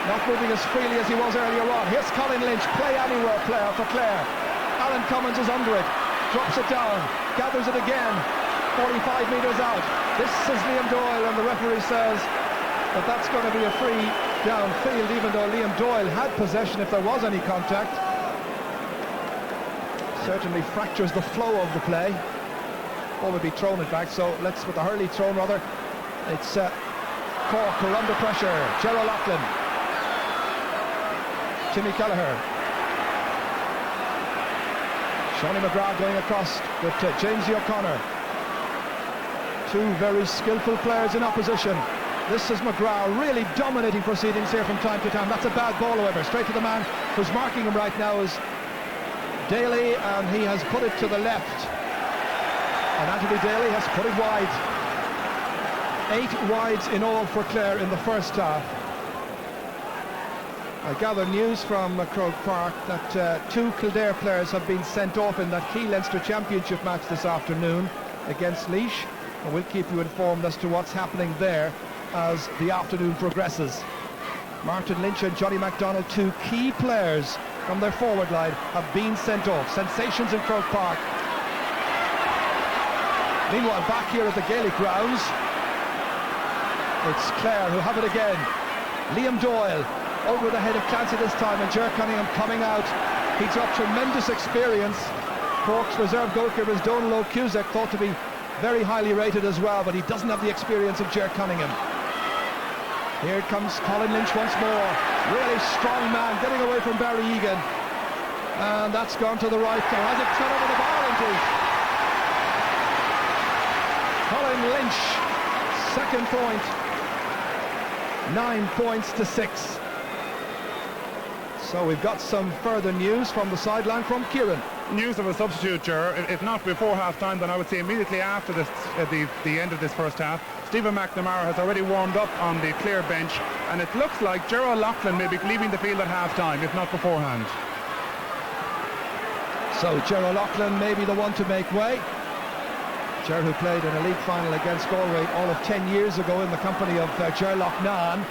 Not moving as freely as he was earlier on. Here's Colin Lynch, play anywhere player for Clare. Alan Cummins is under it. Drops it down. Gathers it again. 45 metres out. This is Liam Doyle, and the referee says that that's going to be a free downfield, even though Liam Doyle had possession if there was any contact. Certainly fractures the flow of the play. ball would be thrown it back, so let's, with the hurley thrown rather, it's Cork who are under pressure. Gerald Loughlin, Timmy Kelleher, Shawnee McGrath going across with James O'Connor. Two very skillful players in opposition. This is McGrath really dominating proceedings here from time to time. That's a bad ball, however. Straight to the man who's marking him right now is Daly, and he has put it to the left. And Anthony Daly has put it wide. 8 wides in all for Clare in the first half. I gather news from Croke Park that 2 Kildare players have been sent off in that key Leinster Championship match this afternoon against Laois. And we'll keep you informed as to what's happening there as the afternoon progresses. Martin Lynch and Johnny MacDonald, 2 key players from their forward line, have been sent off. Sensations in Croke Park. Meanwhile, back here at the Gaelic grounds, it's Clare who have it again. Liam Doyle over the head of Clancy this time, and Ger Cunningham coming out. He's got tremendous experience. Cork's reserve goalkeeper is Donal Cusack, thought to be very highly rated as well, but he doesn't have the experience of Ger Cunningham. Here comes Colin Lynch once more. Really strong man, getting away from Barry Egan. And that's gone to the right. Or has it gone over the bar indeed? Colin Lynch, second point. 9 points to 6. So we've got some further news from the sideline from Kieran. News of a substitute, Ger. If not before half-time, then I would say immediately after this, the end of this first half. Stephen McNamara has already warmed up on the Clare bench, and it looks like Gerald Loughlin may be leaving the field at half-time, if not beforehand. So Gerald Loughlin may be the one to make way. Ger, who played in a league final against Galway all of 10 years ago in the company of Ger Loughnane.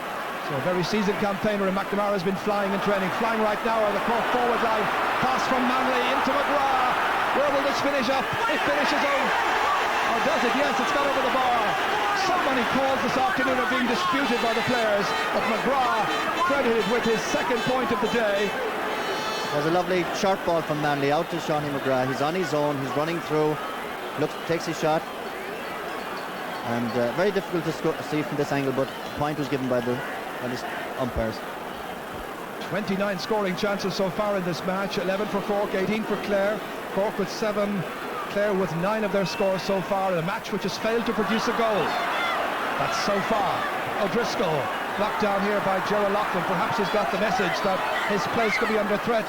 So a very seasoned campaigner, and McNamara has been flying in training. Flying right now are the Cork forward line. Pass from Manley into McGrath. Where will this finish up? It finishes over. Or does it? Yes, it's got over the bar. So many calls this afternoon are being disputed by the players, but McGrath credited with his second point of the day. There's a lovely short ball from Manley out to Shawnee McGrath. He's on his own, he's running through, takes his shot, and very difficult to see from this angle, but the point was given by the umpires. 29 scoring chances so far in this match. 11 for Cork, 18 for Clare. Cork with 7, Clare with 9 of their scores so far in a match which has failed to produce a goal. That's so far. O'Driscoll blocked down here by Gerald Loughlin. Perhaps he's got the message that his place could be under threat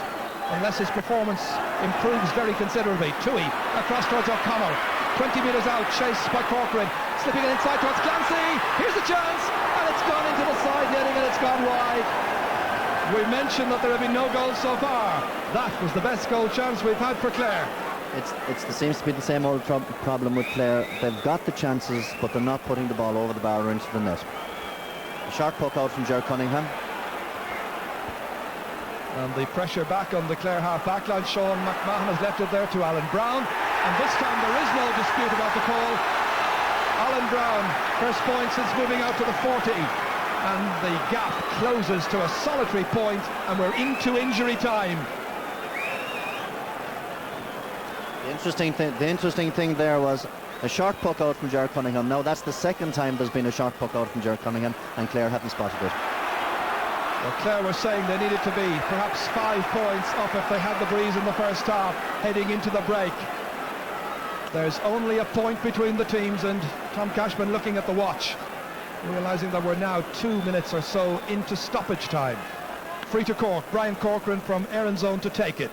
unless his performance improves very considerably. Toohey across towards O'Connell. 20 metres out, chased by Corcoran. Slipping it inside towards Clancy. Here's a chance, and it's gone into the side netting, and it's gone wide. We mentioned that there have been no goals so far. That was the best goal chance we've had for Clare. It seems to be the same old problem with Clare. They've got the chances, but they're not putting the ball over the bar or into the net. A sharp poke out from Ger Cunningham. And the pressure back on the Clare half-back line. Sean McMahon has left it there to Alan Brown. And this time there is no dispute about the call. Alan Brown, first point since moving out to the 40. And the gap closes to a solitary point, and we're into injury time. The interesting thing there was a short puck out from Ger Cunningham. Now that's the second time there's been a short puck out from Ger Cunningham, and Clare hadn't spotted it. Well, Clare were saying they needed to be perhaps 5 points up if they had the breeze in the first half, heading into the break. There's only a point between the teams, and Tom Cashman looking at the watch, realising that we're now 2 minutes or so into stoppage time. Free to Cork. Brian Corcoran from Erin's Zone to take it.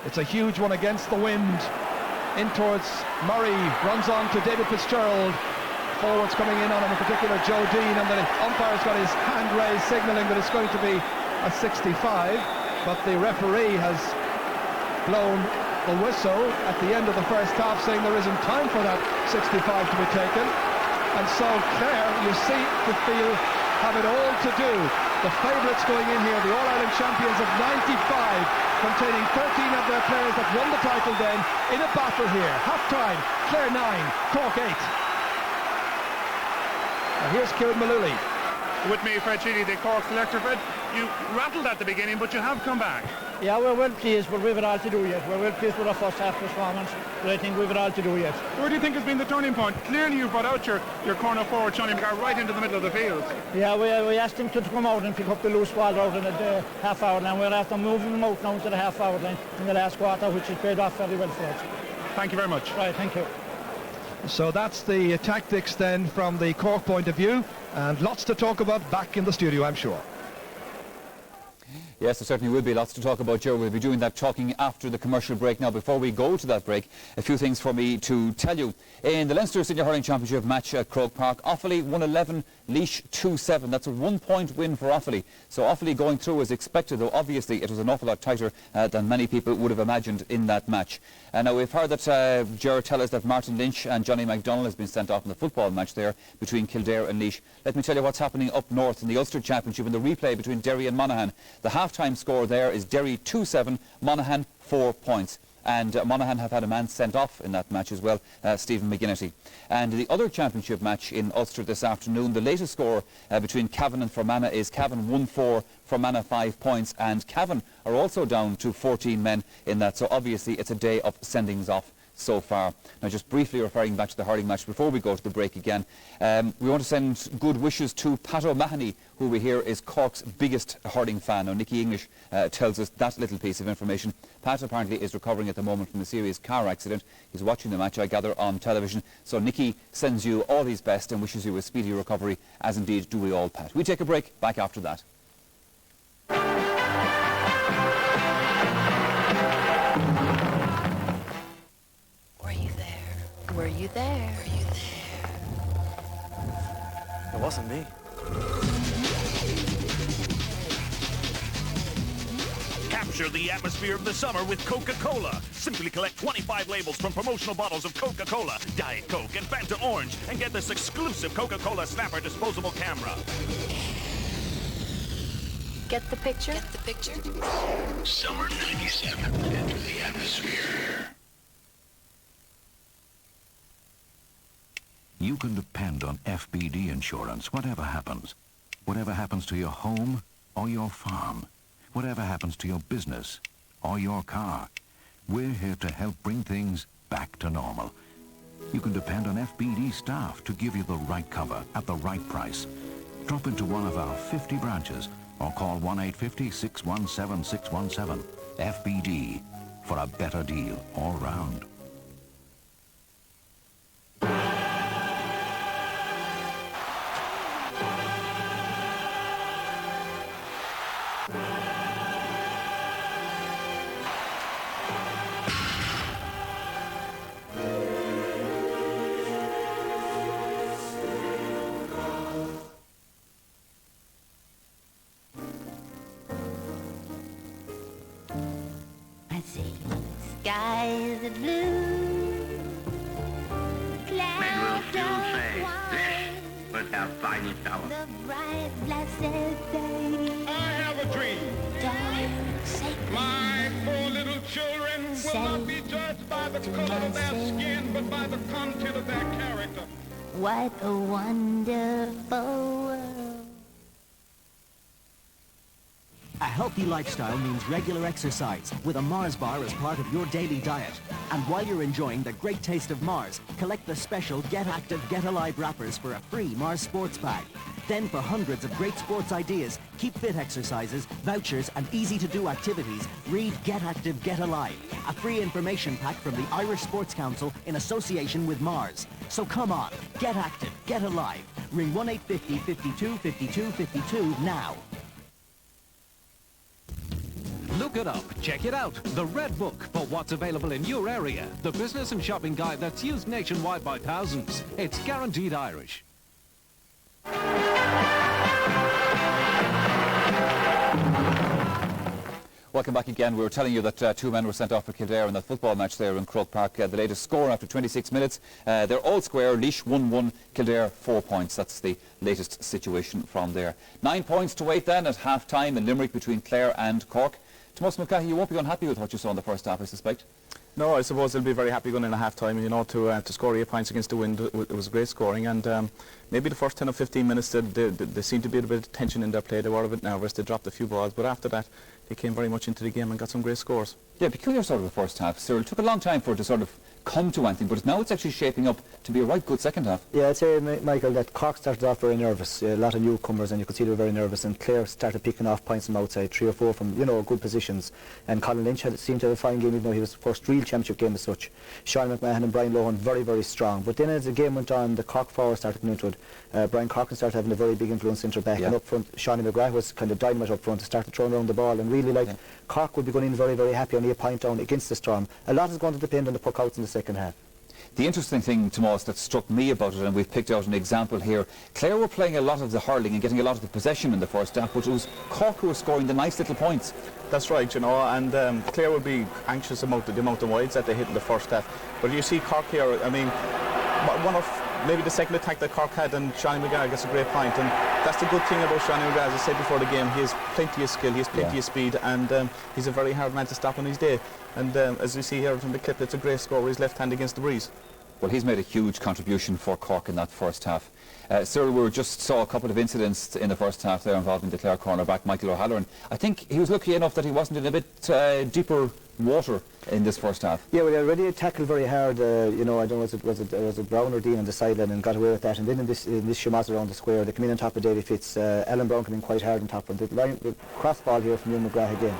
It's a huge one against the wind. In towards Murray. Runs on to David Fitzgerald. Forwards coming in on him, in particular Joe Dean, and the umpire's got his hand raised, signalling that it's going to be a 65. But the referee has blown the whistle at the end of the first half, saying there isn't time for that 65 to be taken. And so Clare, you see the field, have it all to do. The favourites going in here, the All-Ireland champions of 95, containing 13 of their players that won the title then, in a battle here. Half-time, Clare 9, Cork 8. And here's Kieran Mullooly. With me, Fred Sheedy, the Cork selector. Fred, you rattled at the beginning, but you have come back. Yeah, we're well pleased, but we've it all to do yet. We're well pleased with our first half performance, but I think we've it all to do yet. Where do you think has been the turning point? Clearly you've brought out your corner forward, Johnny McGar, right into the middle of the field. Yeah, we asked him to come out and pick up the loose ball out in the half-hour line. We're after moving them out now to the half-hour line in the last quarter, which has paid off very well for us. Thank you very much. Right, thank you. So that's the tactics then from the Cork point of view, and lots to talk about back in the studio, I'm sure. Yes, there certainly will be lots to talk about, Joe. We'll be doing that talking after the commercial break. Now, before we go to that break, a few things for me to tell you. In the Leinster Senior Hurling Championship match at Croke Park, Offaly 111, Laois 2-7. That's a 1-point win for Offaly. So Offaly going through as expected, though obviously it was an awful lot tighter than many people would have imagined in that match. And now we've heard that Ger tell us that Martin Lynch and Johnny MacDonald has been sent off in the football match there between Kildare and Laois. Let me tell you what's happening up north in the Ulster Championship in the replay between Derry and Monaghan. The half-time score there is Derry 2-7, Monaghan 4 points. And Monaghan have had a man sent off in that match as well, Stephen McGinnity. And the other championship match in Ulster this afternoon, the latest score between Cavan and Fermanagh is Cavan 1-4, Fermanagh 5 points, and Cavan are also down to 14 men in that, so obviously it's a day of sendings off so far. Now, just briefly referring back to the hurling match before we go to the break again, we want to send good wishes to Pat O'Mahony, who we hear is Cork's biggest hurling fan. Now, Nicky English tells us that little piece of information. Pat apparently is recovering at the moment from a serious car accident. He's watching the match, I gather, on television. So Nicky sends you all his best and wishes you a speedy recovery, as indeed do we all, Pat. We take a break, back after that. Were you there? Were you there? It wasn't me. Capture the atmosphere of the summer with Coca-Cola. Simply collect 25 labels from promotional bottles of Coca-Cola, Diet Coke, and Fanta Orange, and get this exclusive Coca-Cola Snapper disposable camera. Get the picture? Get the picture? Summer 97. Enter the atmosphere. You can depend on FBD insurance, whatever happens. Whatever happens to your home or your farm. Whatever happens to your business or your car. We're here to help bring things back to normal. You can depend on FBD staff to give you the right cover at the right price. Drop into one of our 50 branches or call 1-850-617-617. FBD, for a better deal all round. Skies are blue. Men will still say, this was our finest hour. The bright, blessed day. I have a dream. My poor little children will not be judged by the color of their skin, but by the content of their character. What a wonderful world. A healthy lifestyle means regular exercise with a Mars bar as part of your daily diet. And while you're enjoying the great taste of Mars, collect the special Get Active, Get Alive wrappers for a free Mars sports bag. Then for hundreds of great sports ideas, keep fit exercises, vouchers and easy-to-do activities, read Get Active, Get Alive, a free information pack from the Irish Sports Council in association with Mars. So come on, get active, get alive. Ring 1-850-52-52-52 now. Look it up, check it out. The Red Book for what's available in your area. The business and shopping guide that's used nationwide by thousands. It's guaranteed Irish. Welcome back again. We were telling you that two men were sent off for Kildare in that football match there in Croke Park. The latest score after 26 minutes. They're all square. Laois 1-1, Kildare 4 points. That's the latest situation from there. 9 points to wait then at half-time in Limerick between Clare and Cork. Tomas Mulcahy, you won't be unhappy with what you saw in the first half, I suspect. No, I suppose they'll be very happy going in at half-time, you know, to score 8 points against the wind. It was great scoring, and maybe the first 10 or 15 minutes they seemed to be a bit of tension in their play. They were a bit nervous, they dropped a few balls, but after that they came very much into the game and got some great scores. Yeah, peculiar sort of the first half. Cyril, it took a long time for it to sort of come to anything, but now it's actually shaping up to be a right good second half. Yeah, I'd say, Michael, that Cork started off very nervous. A lot of newcomers, and you could see they were very nervous, and Clare started picking off points from outside, 3 or 4 from, good positions. And Colin Lynch seemed to have a fine game, even though he was the first real championship game as such. Sean McMahon and Brian Lohan very, very strong. But then as the game went on, the Cork forwards started coming into it. Brian Corkin started having a very big influence centre back, and up front, Sean McGrath was kind of dynamite up front, started throwing around the ball, and really, Cork would be going in very, very happy, only a point down against the Storm. A lot is going to depend on the puck outs in the second half. The interesting thing, Tomas, that struck me about it, and we've picked out an example here, Clare were playing a lot of the hurling and getting a lot of the possession in the first half, but it was Cork who was scoring the nice little points. That's right, and Clare would be anxious about the amount of wides that they hit in the first half. But you see Cork here, I mean, one of maybe the second attack that Cork had, and Sean McGrath gets a great point, and that's the good thing about Sean McGrath. As I said before the game, he has plenty of skill, he has plenty of speed, and he's a very hard man to stop on his day. And as we see here from the clip, it's a great score with his left hand against the breeze. Well, he's made a huge contribution for Cork in that first half. Cyril, we just saw a couple of incidents in the first half there involving the Clare cornerback, Michael O'Halloran. I think he was lucky enough that he wasn't in a bit deeper water in this first half. Yeah, well, he already tackled very hard, I don't know, was it Brown or Dean on the sideline, and got away with that. And then in this Shumaz around the square, they come in on top of Davy Fitz. Alan Brown came in quite hard on top of him. The cross ball here from Ewan McGrath again.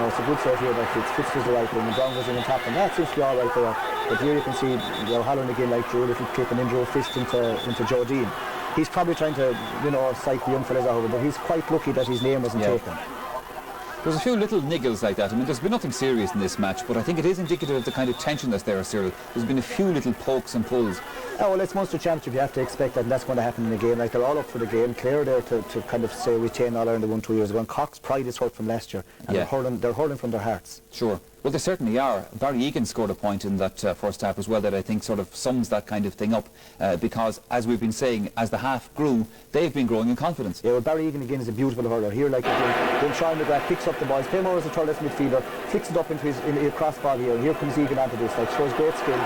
It's a good save here by Fitz. Fitz was the right wing, and Brown was in on top, and that seems to be all right there. But here you can see O'Halloran again, drew a little kick and then drew a fist into Joe Dean. He's probably trying to, psych the young fellas out, but he's quite lucky that his name wasn't taken. There's a few little niggles like that. I mean, there's been nothing serious in this match, but I think it is indicative of the kind of tension that's there, Cyril. There's been a few little pokes and pulls. Oh, well, it's Munster Championship. You have to expect that, and that's going to happen in the game. They're all up for the game. Clare there to kind of say retain All-Ireland 1-2 years ago. And Cork's pride is hurt from last year, and they're hurling from their hearts. Sure. Well, they certainly are. Barry Egan scored a point in that first half as well that I think sort of sums that kind of thing up because, as we've been saying, as the half grew, they've been growing in confidence. Yeah, well, Barry Egan again is a beautiful hurler. Here, when Sean McGrath picks up the ball, he's playing more as a third midfielder, flicks it up into his crossbar here, and here comes Egan onto this, shows great skill.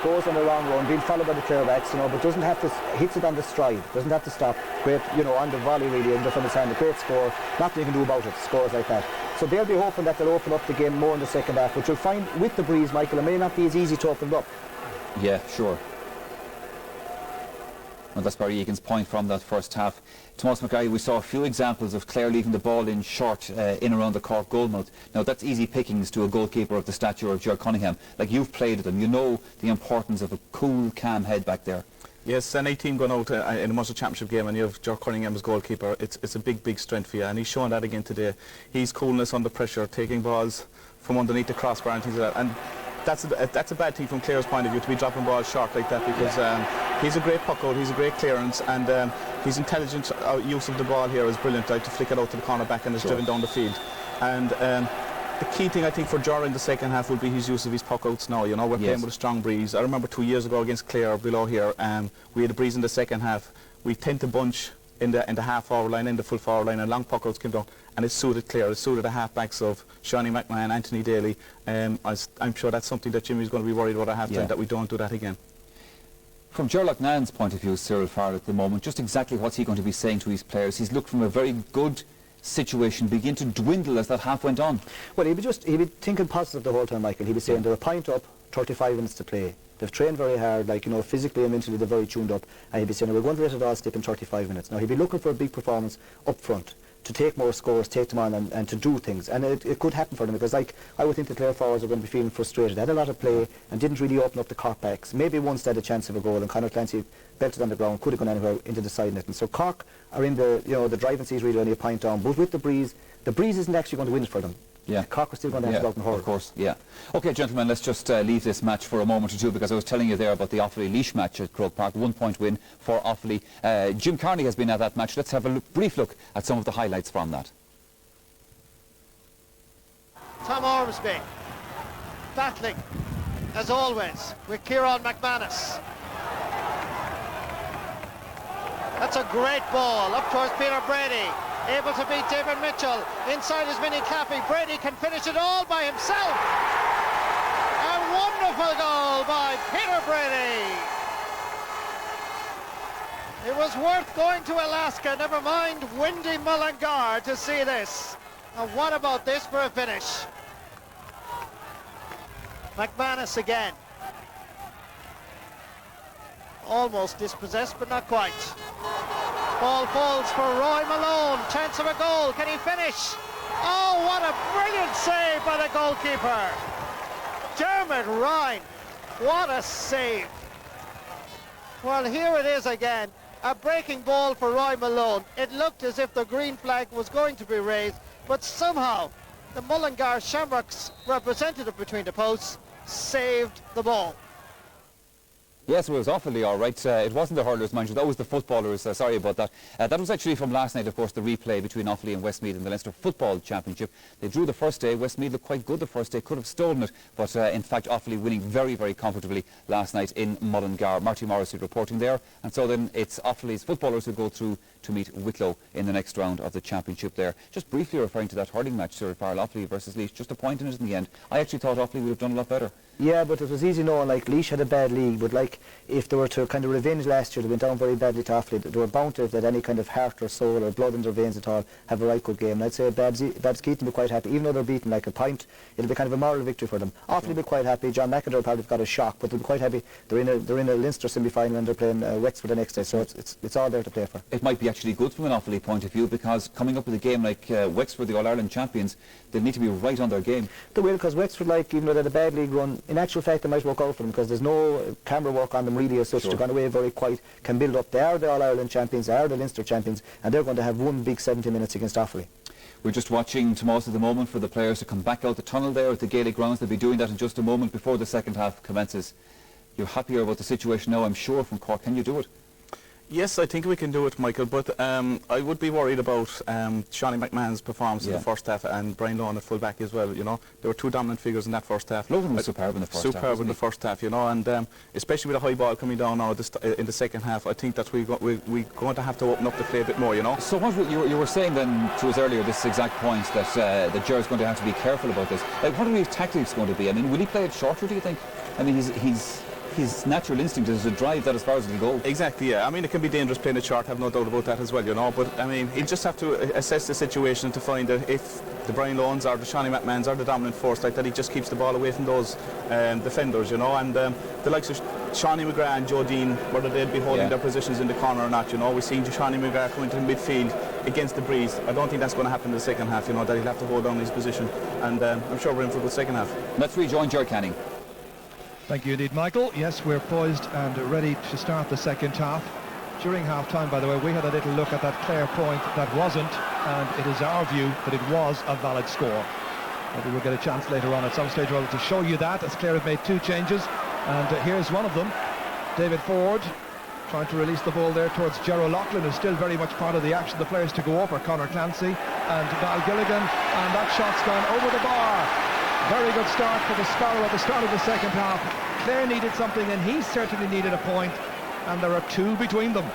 Goes on the long run, being followed by the Clare backs, but doesn't have to, hits it on the stride, doesn't have to stop. Great, on the volley really, and from the side, a great score. Nothing you can do about it, scores like that. So they'll be hoping that they'll open up the game more in the second half, which you'll find with the breeze, Michael, it may not be as easy to open it up. Yeah, sure. Well, that's Barry Egan's point from that first half. Tomas McGarry, we saw a few examples of Clare leaving the ball in short in around the Cork goalmouth. Now, that's easy pickings to a goalkeeper of the stature of Gerard Cunningham. Like, you've played with them, you know the importance of a cool, calm head back there. Yes, any team going out in a Munster Championship game and you have Gerard Cunningham as goalkeeper, it's a big, big strength for you, and he's shown that again today. His coolness under pressure, taking balls from underneath the crossbar and things like that. And that's a bad thing from Clare's point of view, to be dropping balls short like that, because he's a great puck out, he's a great clearance, and his intelligent use of the ball here is brilliant, to flick it out to the corner back and it's driven down the field. And the key thing I think for Gerard in the second half would be his use of his puck outs now. We're playing with a strong breeze. I remember 2 years ago against Clare below here, we had a breeze in the second half. We tend to bunch in the half-forward line, in the full-forward line, and long puck outs came down, and it suited Clare. It suited the half-backs of Seanie McMahon, Anthony Daly. I'm sure that's something that Jimmy's going to be worried about at half-time, that we don't do that again. From Gerard Loughnan's point of view, Cyril Farrell, at the moment, just exactly what's he going to be saying to his players? He's looked from a very good situation begin to dwindle as that half went on. Well, he'd be thinking positive the whole time, Michael. He'd be saying they're a point up, 35 minutes to play. They've trained very hard, physically and mentally they're very tuned up, and he'd be saying we're going to let it all slip in 35 minutes. Now he'd be looking for a big performance up front, to take more scores, take them on and to do things, and it could happen for them, because I would think the Clare forwards are going to be feeling frustrated. They had a lot of play and didn't really open up the Cork backs. Maybe once they had a chance of a goal, and Conor Clancy belted on the ground, could have gone anywhere into the side net. And so Cork are in the driving seat really only a point down, but with the breeze isn't actually going to win it for them. Yeah. Cork are still going to have to go out and hurl. Of course, yeah. OK, gentlemen, let's just leave this match for a moment or two, because I was telling you there about the Offaly-Laois match at Croke Park, 1 point win for Offaly. Jim Carney has been at that match. Let's have a brief look at some of the highlights from that. Tom Ormsby battling, as always, with Kieran McManus. That's a great ball up towards Peter Brady. Able to beat David Mitchell. Inside is Vinnie Cappy. Brady can finish it all by himself. A wonderful goal by Peter Brady. It was worth going to Alaska, never mind windy Mullingar, to see this. And what about this for a finish? McManus again. Almost dispossessed, but not quite. Ball falls for Roy Malone. Chance of a goal. Can he finish? Oh, what a brilliant save by the goalkeeper. Dermot Ryan. What a save. Well, here it is again. A breaking ball for Roy Malone. It looked as if the green flag was going to be raised, but somehow the Mullingar Shamrocks representative between the posts saved the ball. Yes, it was awfully all right. It wasn't the hurlers, mind you. That was the footballers. Sorry about that. That was actually from last night, of course, the replay between Offaly and Westmeath in the Leinster Football Championship. They drew the first day. Westmeath looked quite good the first day. Could have stolen it. But in fact, Offaly winning very, very comfortably last night in Mullingar. Marty Morrissey reporting there. And so then it's Offaly's footballers who go through to meet Wicklow in the next round of the championship there. Just briefly referring to that hurling match, Sir Farrell, Offaly versus Laois. Just a point in it in the end. I actually thought Offaly would have done a lot better. Yeah, but it was easy knowing, like, Laois had a bad league, but like, if they were to kind of revenge last year, they went down very badly to Offaly. They were bound to, if they had any kind of heart or soul or blood in their veins at all, have a right good game. And I'd say Babs Keaton will be quite happy, even though they're beaten like a point. It'll be kind of a moral victory for them. Offaly will be quite happy. John McIntyre probably got a shock, but they'll be quite happy. They're in a Leinster semi-final and they're playing Wexford the next day, so it's all there to play for. It might be actually good from an Offaly point of view, because coming up with a game like Wexford, the All-Ireland champions, they need to be right on their game. They will, because Wexford, like, even though they had a bad league run, in actual fact they might work out for them, because there's no camera work on them really as such. Sure. They're gone away very quiet, can build up. They are the All-Ireland champions, they are the Leinster champions, and they're going to have one big 70 minutes against Offaly. We're just watching, Tomás, at the moment for the players to come back out the tunnel there at the Gaelic grounds. They'll be doing that in just a moment before the second half commences. You're happier about the situation now, I'm sure, from Cork. Can you do it? Yes, I think we can do it, Michael, but I would be worried about Shawnee McMahon's performance in the first half, and Brian Lohan at full back as well, you know. There were two dominant figures in that first half. Lohan was superb in the first half. Superb in the first half, you know, and especially with the high ball coming down now in the second half, I think that we're going to have to open up the play a bit more, you know. So what you were saying then to us earlier, this exact point, that Ger's going to have to be careful about this. Like, what are his tactics going to be? I mean, will he play it shorter, do you think? I mean, his natural instinct is to drive that as far as it'll go. Exactly, yeah. I mean, it can be dangerous playing it short, I have no doubt about that as well, you know. But, I mean, he'll just have to assess the situation to find that if the Brian Lohans or the Shawnee McMahons are the dominant force, like that, he just keeps the ball away from those defenders, you know. And the likes of Shawnee McGrath and Joe Dean, whether they'd be holding their positions in the corner or not, you know. We've seen Shawnee McGrath come into the midfield against the breeze. I don't think that's going to happen in the second half, you know, that he'll have to hold on his position. And I'm sure we're in for a good second half. Let's rejoin Ger Canning. Thank you indeed, Michael. Yes, we're poised and ready to start the second half. During half-time, by the way, we had a little look at that Clare point that wasn't, and it is our view that it was a valid score. Maybe we'll get a chance later on at some stage to show you that, as Clare have made two changes, and here's one of them. David Ford trying to release the ball there towards Gerald Loughlin, who's still very much part of the action. The players to go over, Conor Clancy and Niall Gilligan, and that shot's gone over the bar. Very good start for the Sparrow at the start of the second half. Clare needed something, and he certainly needed a point, and there are two between them.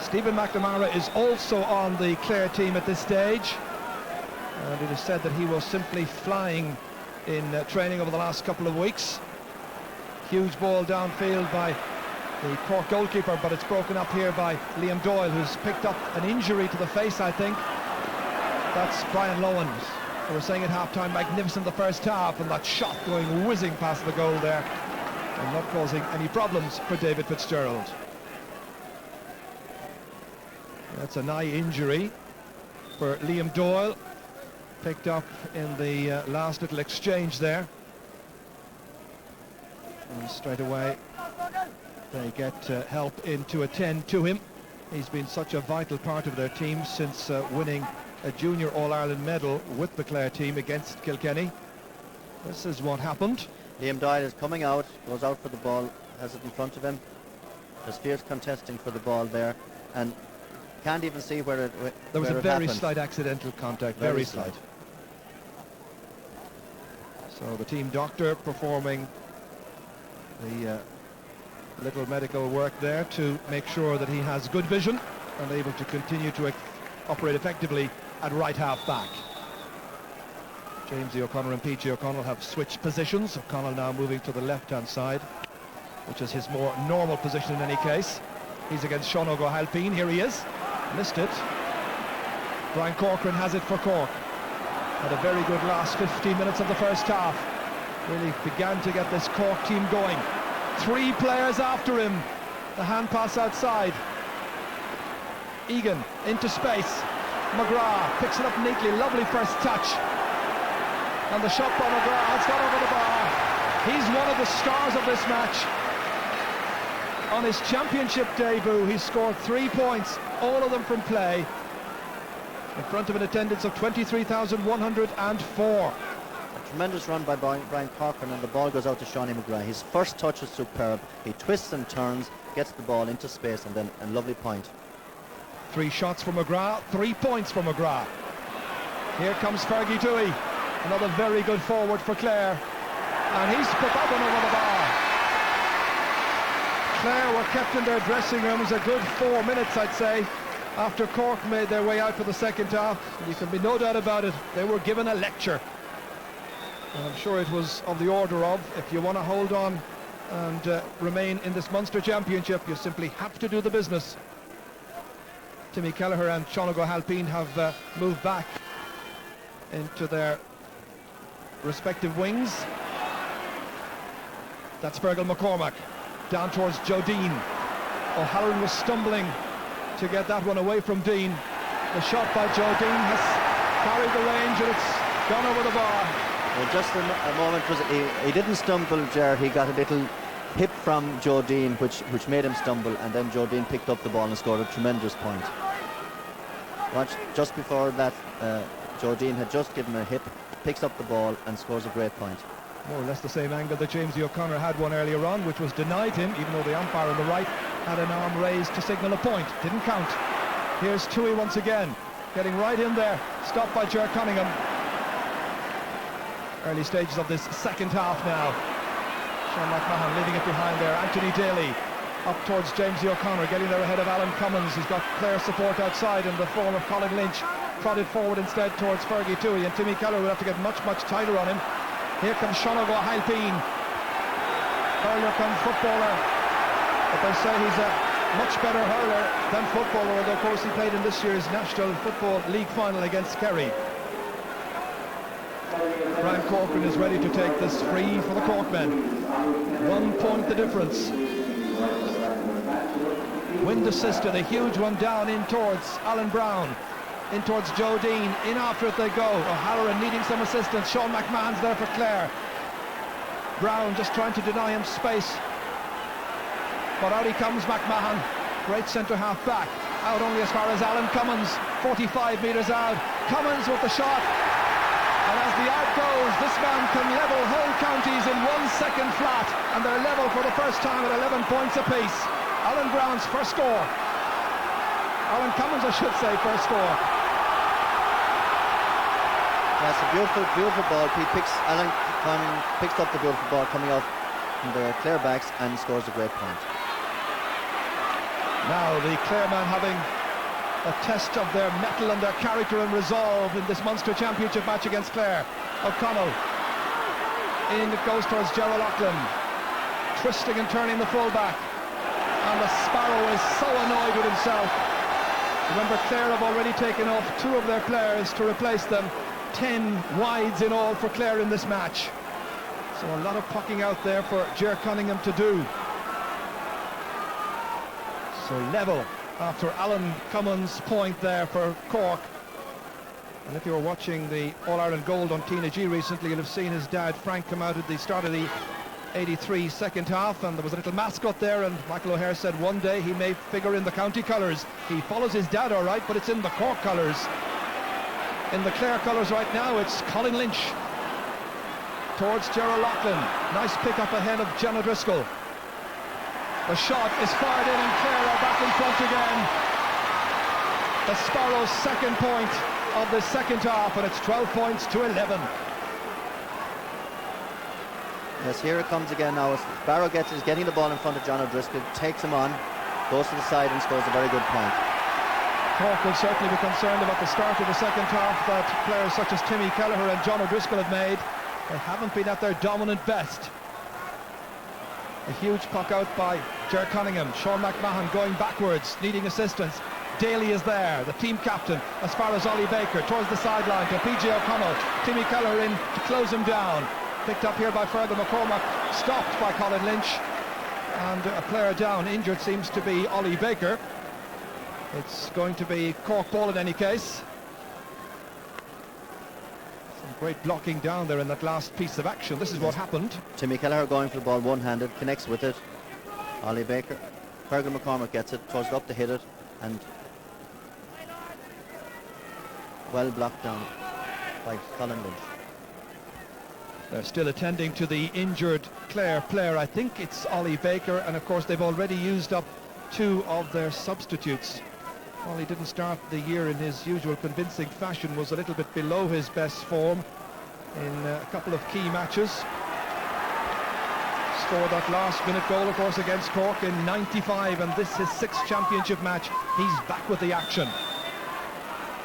Stephen McNamara is also on the Clare team at this stage, and it is said that he was simply flying in training over the last couple of weeks. Huge ball downfield by the Cork goalkeeper, but it's broken up here by Liam Doyle, who's picked up an injury to the face, I think. That's Brian Lohan. We were saying at half-time, magnificent the first half, and that shot going whizzing past the goal there and not causing any problems for David Fitzgerald. That's a nigh injury for Liam Doyle, picked up in the last little exchange there. And straight away they get help in to attend to him. He's been such a vital part of their team since winning a junior All-Ireland medal with the Clare team against Kilkenny. This is what happened. Liam Doyle is coming out, goes out for the ball, has it in front of him. There's fierce contesting for the ball there, and can't even see where it happened. There was a very slight accidental contact, very slight. So the team doctor performing the little medical work there to make sure that he has good vision and able to continue to operate effectively at right half back. Jamesy O'Connor and P.J. O'Connell have switched positions. O'Connell now moving to the left-hand side, which is his more normal position in any case. He's against Sean O'Halpine. Here he is. Missed it. Brian Corcoran has it for Cork. Had a very good last 15 minutes of the first half. Really began to get this Cork team going. 3 players after him. The hand pass outside. Egan into space. McGrath picks it up neatly. Lovely first touch. And the shot by McGrath has gone over the bar. He's one of the stars of this match. On his championship debut, he scored 3 points, all of them from play, in front of an attendance of 23,104. A tremendous run by Brian Corcoran, and the ball goes out to Seanie McGrath. His first touch is superb. He twists and turns, gets the ball into space, and then a lovely point. 3 shots for McGrath, 3 points for McGrath. Here comes Fergie Dewey, another very good forward for Clare, and he's put that one over the bar. Clare were kept in their dressing rooms a good 4 minutes, I'd say, after Cork made their way out for the second half. You can be no doubt about it, they were given a lecture. And I'm sure it was of the order of, if you want to hold on and remain in this Munster Championship, you simply have to do the business. Timmy Kelleher and Sean O'Halpine have moved back into their respective wings. That's Fergal McCormack. Down towards Joe Dean. O'Halloran was stumbling to get that one away from Dean. The shot by Joe Dean has carried the range and it's gone over the bar. Well, just a moment, he didn't stumble, Ger. He got a little hip from Joe Dean, which made him stumble, and then Joe Dean picked up the ball and scored a tremendous point. Watch, just before that, Joe Dean had just given a hip, picks up the ball and scores a great point. More or less the same angle that Jamesy O'Connor had one earlier on, which was denied him, even though the umpire on the right had an arm raised to signal a point. Didn't count. Here's Toohey once again, getting right in there, stopped by Ger Cunningham. Early stages of this second half now. Sean McMahon leaving it behind there. Anthony Daly up towards Jamesy O'Connor, getting there ahead of Alan Cummins, who's got Clare support outside in the form of Colin Lynch. Prodded forward instead towards Fergie Toohey, and Timmy Kelleher will have to get much tighter on him. Here comes Sean O'Halpine. Hurler comes footballer. But they say he's a much better hurler than footballer, although of course he played in this year's National Football League final against Kerry. Brian Corcoran is ready to take this free for the Cork men. 1 point the difference. Wind assisted, a huge one down in towards Alan Brown. In towards Joe Dean, in after it they go. O'Halloran needing some assistance. Sean McMahon's there for Clare. Brown just trying to deny him space. But out he comes, McMahon. Great centre half back. Out only as far as Alan Cummins. 45 metres out. Cummins with the shot. And as the out goes, this man can level whole counties in 1 second flat. And they're level for the first time at 11 points apiece. Alan Brown's first score. Alan Cummins, I should say, first score. That's a beautiful ball. Alan picks up the beautiful ball coming off from the Clare backs and scores a great point. Now the Clare men having a test of their mettle and their character and resolve in this Munster Championship match against Clare. O'Connell. In it goes towards Gerald Loughlin. Twisting and turning the fullback. And the Sparrow is so annoyed with himself. Remember, Clare have already taken off 2 of their players to replace them. 10 wides in all for Clare in this match. So a lot of pucking out there for Ger Cunningham to do. So level after Alan Cummins' point there for Cork. And if you were watching the All-Ireland Gold on Tina G recently, you'll have seen his dad Frank come out at the start of the 83 second half, and there was a little mascot there, and Michael O'Hare said one day he may figure in the county colours. He follows his dad all right, but it's in the Cork colours. In the Clare colours right now, it's Colin Lynch towards Gerald Loughlin. Nice pick up ahead of John O'Driscoll. The shot is fired in and Clare are back in front again. The Sparrows' second point of the second half, and it's 12 points to 11. Yes, here it comes again now. Sparrow is getting the ball in front of John O'Driscoll, takes him on, goes to the side and scores a very good point. Cork will certainly be concerned about the start of the second half that players such as Timmy Kelleher and John O'Driscoll have made. They haven't been at their dominant best. A huge puck out by Ger Cunningham, Sean McMahon going backwards, needing assistance. Daly is there, the team captain, as far as Ollie Baker, towards the sideline to PJ O'Connell. Timmy Keller in to close him down. Picked up here by Fergal McCormack, stopped by Colin Lynch. And a player down, injured seems to be Ollie Baker. It's going to be Cork ball in any case. Some great blocking down there in that last piece of action. This is what happened. Timmy Kelleher going for the ball one-handed, connects with it. Ollie Baker, Fergal McCormack gets it, throws it up to hit it, and well blocked down by Colin Lynch. They're still attending to the injured Clare player. I think it's Ollie Baker, and of course they've already used up 2 of their substitutes. Ollie didn't start the year in his usual convincing fashion, was a little bit below his best form in a couple of key matches. Scored that last-minute goal, of course, against Cork in '95, and this is his 6th championship match. He's back with the action.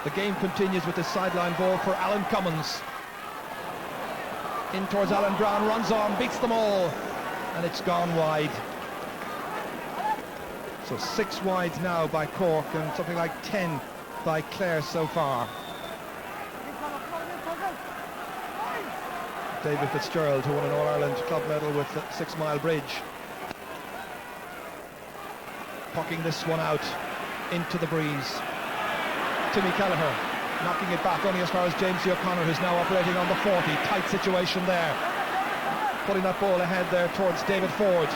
The game continues with the sideline ball for Alan Cummins. In towards Alan Brown, runs on, beats them all, and it's gone wide. So 6 wides now by Cork and something like 10 by Clare so far. David Fitzgerald, who won an All-Ireland club medal with the 6 Mile Bridge. Pucking this one out into the breeze. Timmy Kelleher knocking it back only as far as James O'Connor, who's now operating on the 40. Tight situation there. Putting that ball ahead there towards David Ford.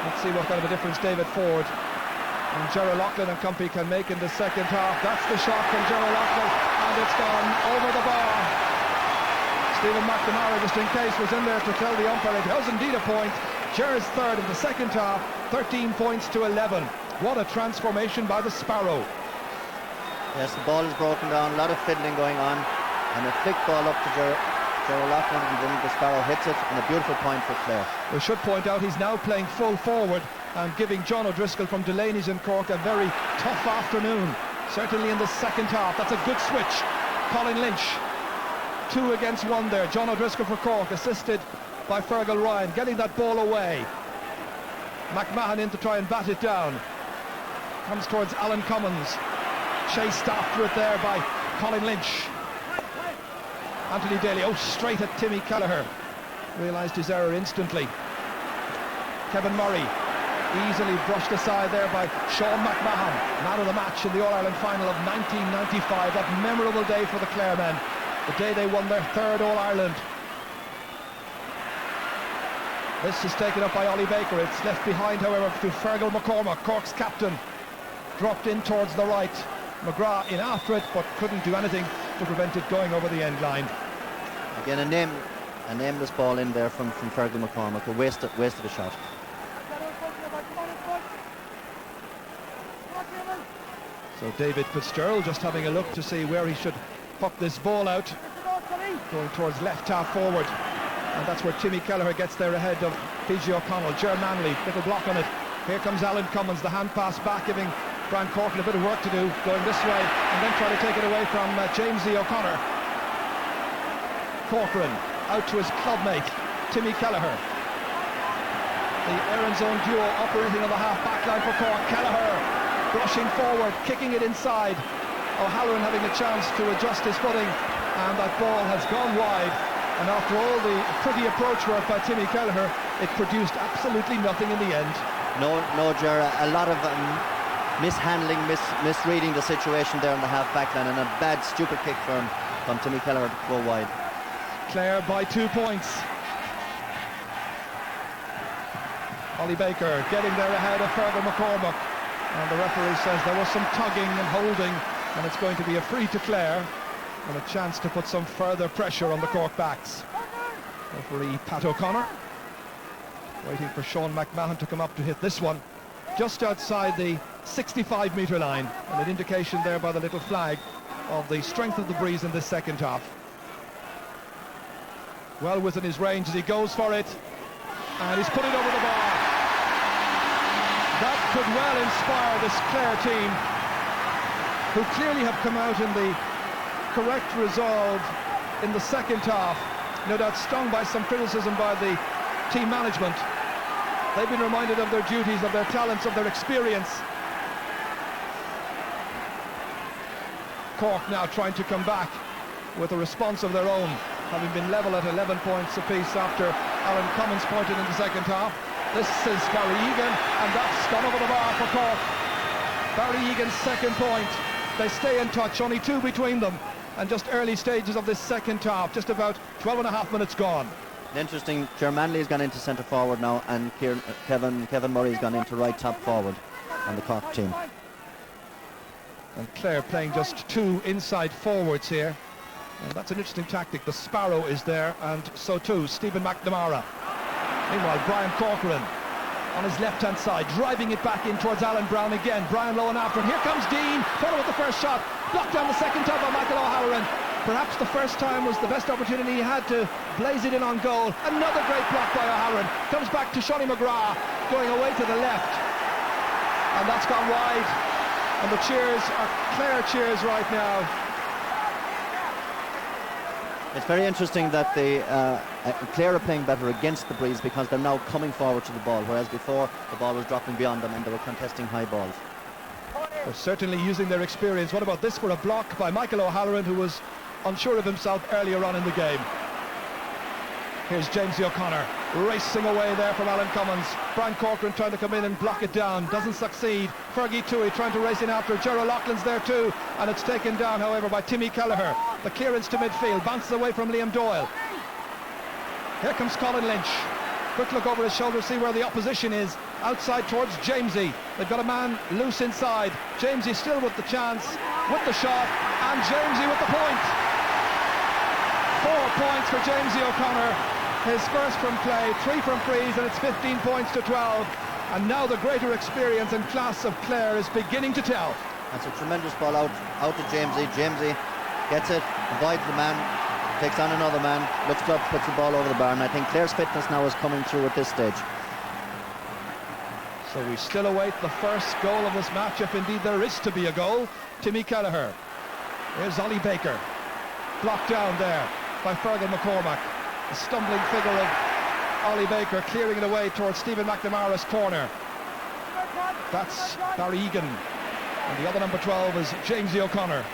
Let's see what kind of a difference David Ford and Gerard Loughlin and company can make in the second half. That's the shot from Gerard Loughlin, and it's gone over the bar. Stephen McNamara, just in case, was in there to tell the umpire it was indeed a point. Gerard's third in the second half, 13 points to 11. What a transformation by the Sparrow. Yes, the ball is broken down, a lot of fiddling going on, and a flick ball up to Gerald Loughlin, and then the Sparrow hits it, and a beautiful point for Clare. We should point out he's now playing full forward and giving John O'Driscoll from Delaney's in Cork a very tough afternoon, certainly in the second half. That's a good switch. Colin Lynch, 2 against 1 there. John O'Driscoll for Cork, assisted by Fergal Ryan, getting that ball away. McMahon in to try and bat it down. Comes towards Alan Cummins. Chased after it there by Colin Lynch. Anthony Daly, straight at Timmy Kelleher. Realised his error instantly. Kevin Murray, easily brushed aside there by Sean McMahon, man of the match in the All-Ireland final of 1995. That memorable day for the Clare men, the day they won their 3rd All-Ireland. This is taken up by Ollie Baker. It's left behind, however, to Fergal McCormack, Cork's captain. Dropped in towards the right. McGrath in after it, but couldn't do anything to prevent it going over the end line. Again, a nameless ball in there from Fergal McCormack, a wasted a shot. So David Fitzgerald just having a look to see where he should puck this ball out. Going towards left half forward. And that's where Timmy Kelleher gets there ahead of PJ O'Connell. Ger Manley, little block on it. Here comes Alan Cummins, the hand pass back, giving Brian Corkin a bit of work to do, going this way, and then try to take it away from James O'Connor. Corcoran out to his clubmate, Timmy Kelleher. The Aaron Zone duo operating on the half-back line for Cork. Kelleher rushing forward, kicking it inside. O'Halloran having a chance to adjust his footing, and that ball has gone wide. And after all the pretty approach work by Timmy Kelleher, it produced absolutely nothing in the end. No, Ger, a lot of mishandling, misreading the situation there on the half-back line, and a bad, stupid kick from Timmy Kelleher to go wide. Clare by 2 points. Ollie Baker getting there ahead of Fergal McCormack, and the referee says there was some tugging and holding, and it's going to be a free to Clare and a chance to put some further pressure on the Cork backs. Referee Pat O'Connor waiting for Sean McMahon to come up to hit this one just outside the 65-metre line, and an indication there by the little flag of the strength of the breeze in this second half. Well within his range as he goes for it, and he's put it over the bar. That could well inspire this Clare team, who clearly have come out in the correct resolve in the second half, no doubt stung by some criticism by the team management. They've been reminded of their duties, of their talents, of their experience. Cork now trying to come back with a response of their own, having been level at 11 points apiece after Alan Cummins pointed in the second half. This is Barry Egan, and that's gone over the bar for Cork. Barry Egan's second point. They stay in touch, only 2 between them, and just early stages of this second half, just about 12 and a half minutes gone. Interesting, Ger Manley's gone into centre forward now, and Kevin Murray's gone into right top forward on the Cork team. And Clare playing just 2 inside forwards here. And that's an interesting tactic. The Sparrow is there, and so too Stephen McNamara. Meanwhile, Brian Corcoran on his left-hand side, driving it back in towards Alan Brown again. Brian Lowen after him. Here comes Dean, follow with the first shot. Blocked down the second time by Michael O'Halloran. Perhaps the first time was the best opportunity he had to blaze it in on goal. Another great block by O'Halloran. Comes back to Shawnee McGrath, going away to the left. And that's gone wide. And the cheers are Clare cheers right now. It's very interesting that Clare are playing better against the breeze because they're now coming forward to the ball, whereas before the ball was dropping beyond them and they were contesting high balls. They're certainly using their experience. What about this for a block by Michael O'Halloran, who was unsure of himself earlier on in the game. Here's Jamesy O'Connor racing away there from Alan Cummins. Brian Corcoran trying to come in and block it down, doesn't succeed. Fergie Toohey trying to race in after. Gerald Loughlin's there too, and it's taken down however by Timmy Kelleher. The clearance to midfield, bounces away from Liam Doyle. Here comes Colin Lynch. Quick look over his shoulder, see where the opposition is. Outside towards Jamesy. They've got a man loose inside. Jamesy still with the chance, with the shot, and Jamesy with the point. 4 points for Jamesy O'Connor. His first from play, 3 from frees, and it's 15 points to 12. And now the greater experience and class of Clare is beginning to tell. That's a tremendous ball out to Jamesy. Jamesy gets it, avoids the man, takes on another man, looks up, puts the ball over the bar, and I think Clare's fitness now is coming through at this stage. So we still await the first goal of this match, if indeed there is to be a goal. Timmy Kelleher. Here's Ollie Baker. Blocked down there by Fergal McCormack. The stumbling figure of Ollie Baker clearing it away towards Stephen McNamara's corner. That's Barry Egan. And the other number 12 is Jamesy O'Connor.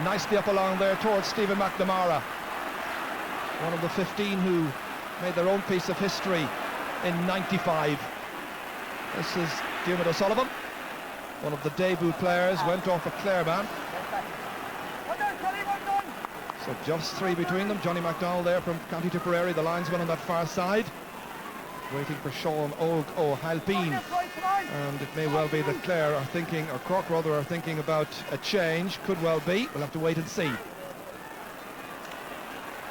Nicely up along there towards Stephen McNamara. One of the 15 who made their own piece of history in '95. This is Diarmuid O'Sullivan, one of the debut players, went off a Clare man. So just 3 between them. Johnny MacDonald there from County Tipperary, the linesman on that far side, waiting for Sean O'Halpine. And it may well be that Clare are thinking, or Cork rather, are thinking about a change. Could well be. We'll have to wait and see.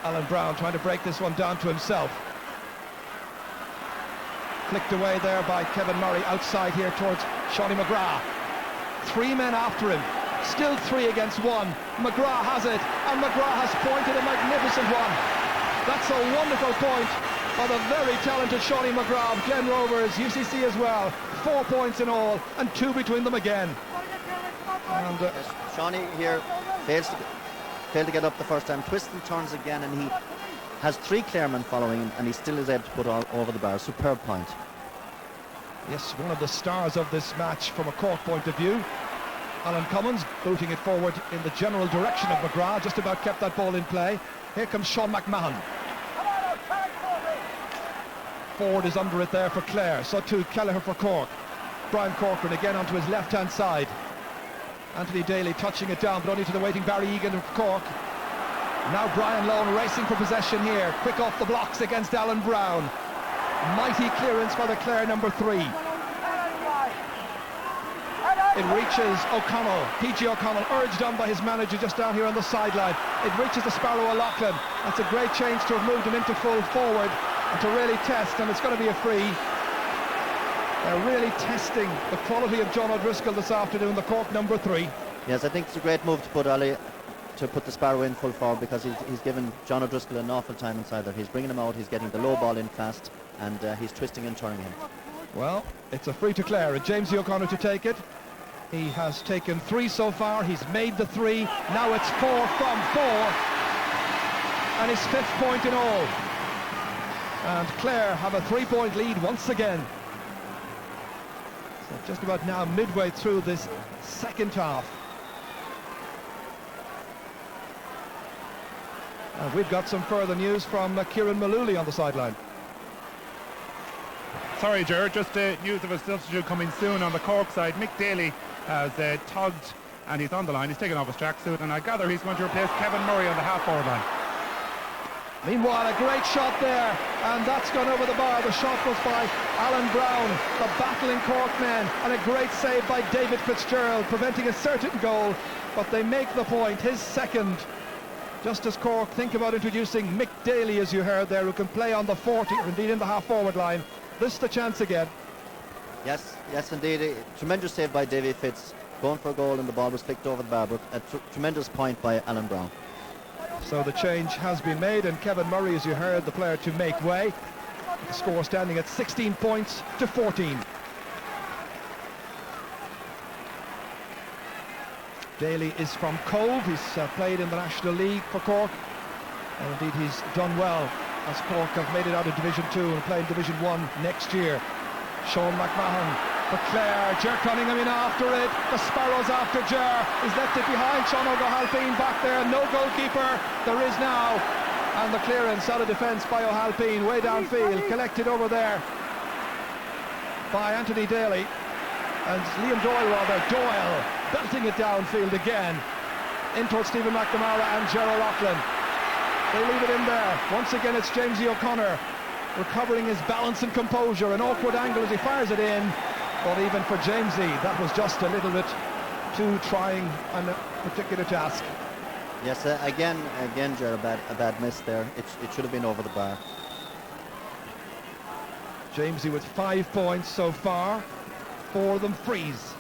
Alan Brown trying to break this one down to himself. Flicked away there by Kevin Murray outside here towards Shawnee McGrath. 3 men after him. Still 3 against 1. McGrath has it, and McGrath has pointed a magnificent one. That's a wonderful point by the very talented Shawnee McGrath. Glen Rovers, UCC as well. 4 points in all, and 2 between them again. And Shawnee here failed to get up the first time, twists and turns again, and he has 3 Claremen following him, and he still is able to put all over the bar. Superb point. Yes, one of the stars of this match from a Cork point of view. Alan Cummins booting it forward in the general direction of McGrath, just about kept that ball in play. Here comes Sean McMahon. Ford is under it there for Clare, so too Kelleher for Cork. Brian Corcoran again onto his left-hand side. Anthony Daly touching it down, but only to the waiting Barry Egan of Cork. Now Brian Lowen racing for possession here. Quick off the blocks against Alan Brown. Mighty clearance by the Clare number 3. It reaches O'Connell, PG O'Connell, urged on by his manager just down here on the sideline. It reaches the Sparrow O'Loughlin. That's a great change to have moved him into full forward and to really test, and it's going to be a free. They're really testing the quality of John O'Driscoll this afternoon, the Cork number 3. Yes, I think it's a great move to put the Sparrow in full forward, because he's given John O'Driscoll an awful time inside there. He's bringing him out, he's getting the low ball in fast, and he's twisting and turning him. Well, it's a free to Clare, and Jamesy O'Connor to take it. He has taken 3 so far, he's made the 3, now it's 4 from 4, and his 5th point in all. And Clare have a 3-point lead once again. So just about now midway through this second half. And we've got some further news from Kieran Malooly on the sideline. Sorry, Ger, just news of a substitute coming soon on the Cork side. Mick Daly has tugged and he's on the line. He's taken off his tracksuit, and I gather he's going to replace Kevin Murray on the half-forward line. Meanwhile, a great shot there, and that's gone over the bar. The shot was by Alan Brown, the battling Cork man, and a great save by David Fitzgerald, preventing a certain goal, but they make the point, his second. Just as Cork think about introducing Mick Daly, as you heard there, who can play on the 40, or indeed in the half-forward line. This is the chance again. Yes, indeed. A tremendous save by Davy Fitz, going for a goal, and the ball was flicked over the bar, but a tremendous point by Alan Brown. So the change has been made, and Kevin Murray, as you heard, the player to make way. The score standing at 16 points to 14. Daly is from Cove. He's played in the National League for Cork, and indeed he's done well as Cork have made it out of Division 2 and play in Division 1 next year. Sean McMahon for Clare. Ger Cunningham in after it. The Sparrows after Ger. He's left it behind. Sean O'Halpine back there. No goalkeeper. There is now. And the clearance out of defence by O'Halpine. Way downfield. Collected over there by Anthony Daly. And Liam Doyle belting it downfield again. In towards Stephen McNamara and Ger O'Loughlin. They leave it in there. Once again it's Jamesy O'Connor recovering his balance and composure. An awkward angle as he fires it in. But even for Jamesy, that was just a little bit too trying a particular task. Yes, again, Ger, a bad miss there. It should have been over the bar. Jamesy with 5 points so far. 4 of them frees.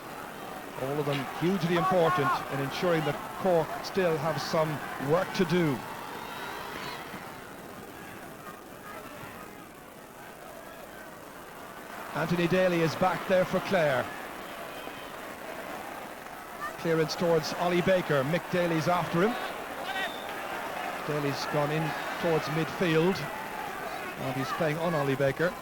All of them hugely important in ensuring that Cork still have some work to do. Anthony Daly is back there for Clare. Clearance towards Ollie Baker. Mick Daly's after him. Daly's gone in towards midfield, and he's playing on Ollie Baker.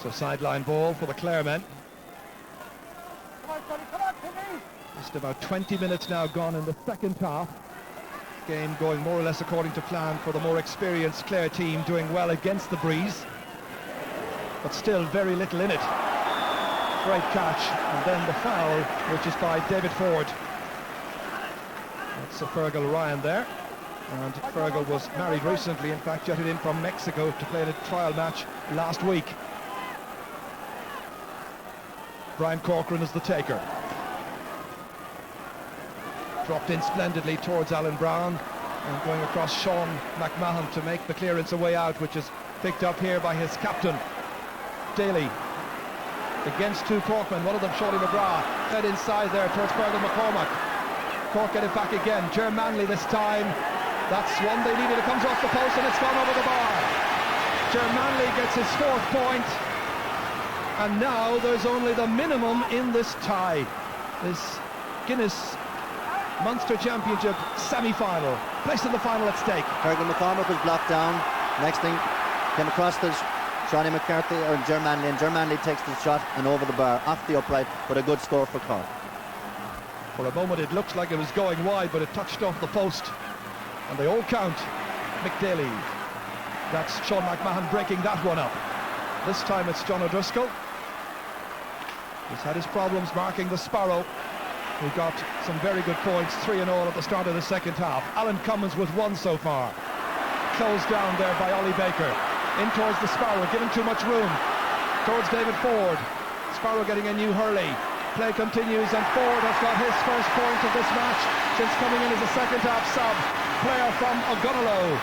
So sideline ball for the Clare men. Just about 20 minutes now gone in the second half. Game going more or less according to plan for the more experienced Clare team, doing well against the breeze, but still very little in it. Great catch, and then the foul, which is by David Ford. That's Fergal Ryan there, and Fergal was married recently, in fact jetted in from Mexico to play in a trial match last week. Brian Corcoran is the taker. Dropped in splendidly towards Alan Brown, and going across Sean McMahon to make the clearance away out, which is picked up here by his captain Daly against 2 Corkmen, one of them Shorty McGrath, fed inside there towards Fergal McCormack. Cork get it back again. Ger Manley this time. That's one they needed. It comes off the post and it's gone over the bar. Ger Manley gets his 4th point, and now there's only the minimum in this tie. This Guinness Munster Championship semi-final. Place in the final at stake. Fergal McCormack was blocked down. Next thing, came across the Shawnee McCarthy or Ger Manley, and Ger Manley takes the shot and over the bar, off the upright, but a good score for Cork. For a moment it looks like it was going wide, but it touched off the post, and they all count. Mick Daly. That's Sean McMahon breaking that one up. This time it's John O'Driscoll. He's had his problems marking the Sparrow, who got some very good points, 3 in all at the start of the second half. Alan Cummins with 1 so far. Closed down there by Ollie Baker. In towards the Sparrow, given too much room. Towards David Ford. Sparrow getting a new hurley. Play continues, and Ford has got his first point of this match since coming in as a second half sub. Player from Ogunalo.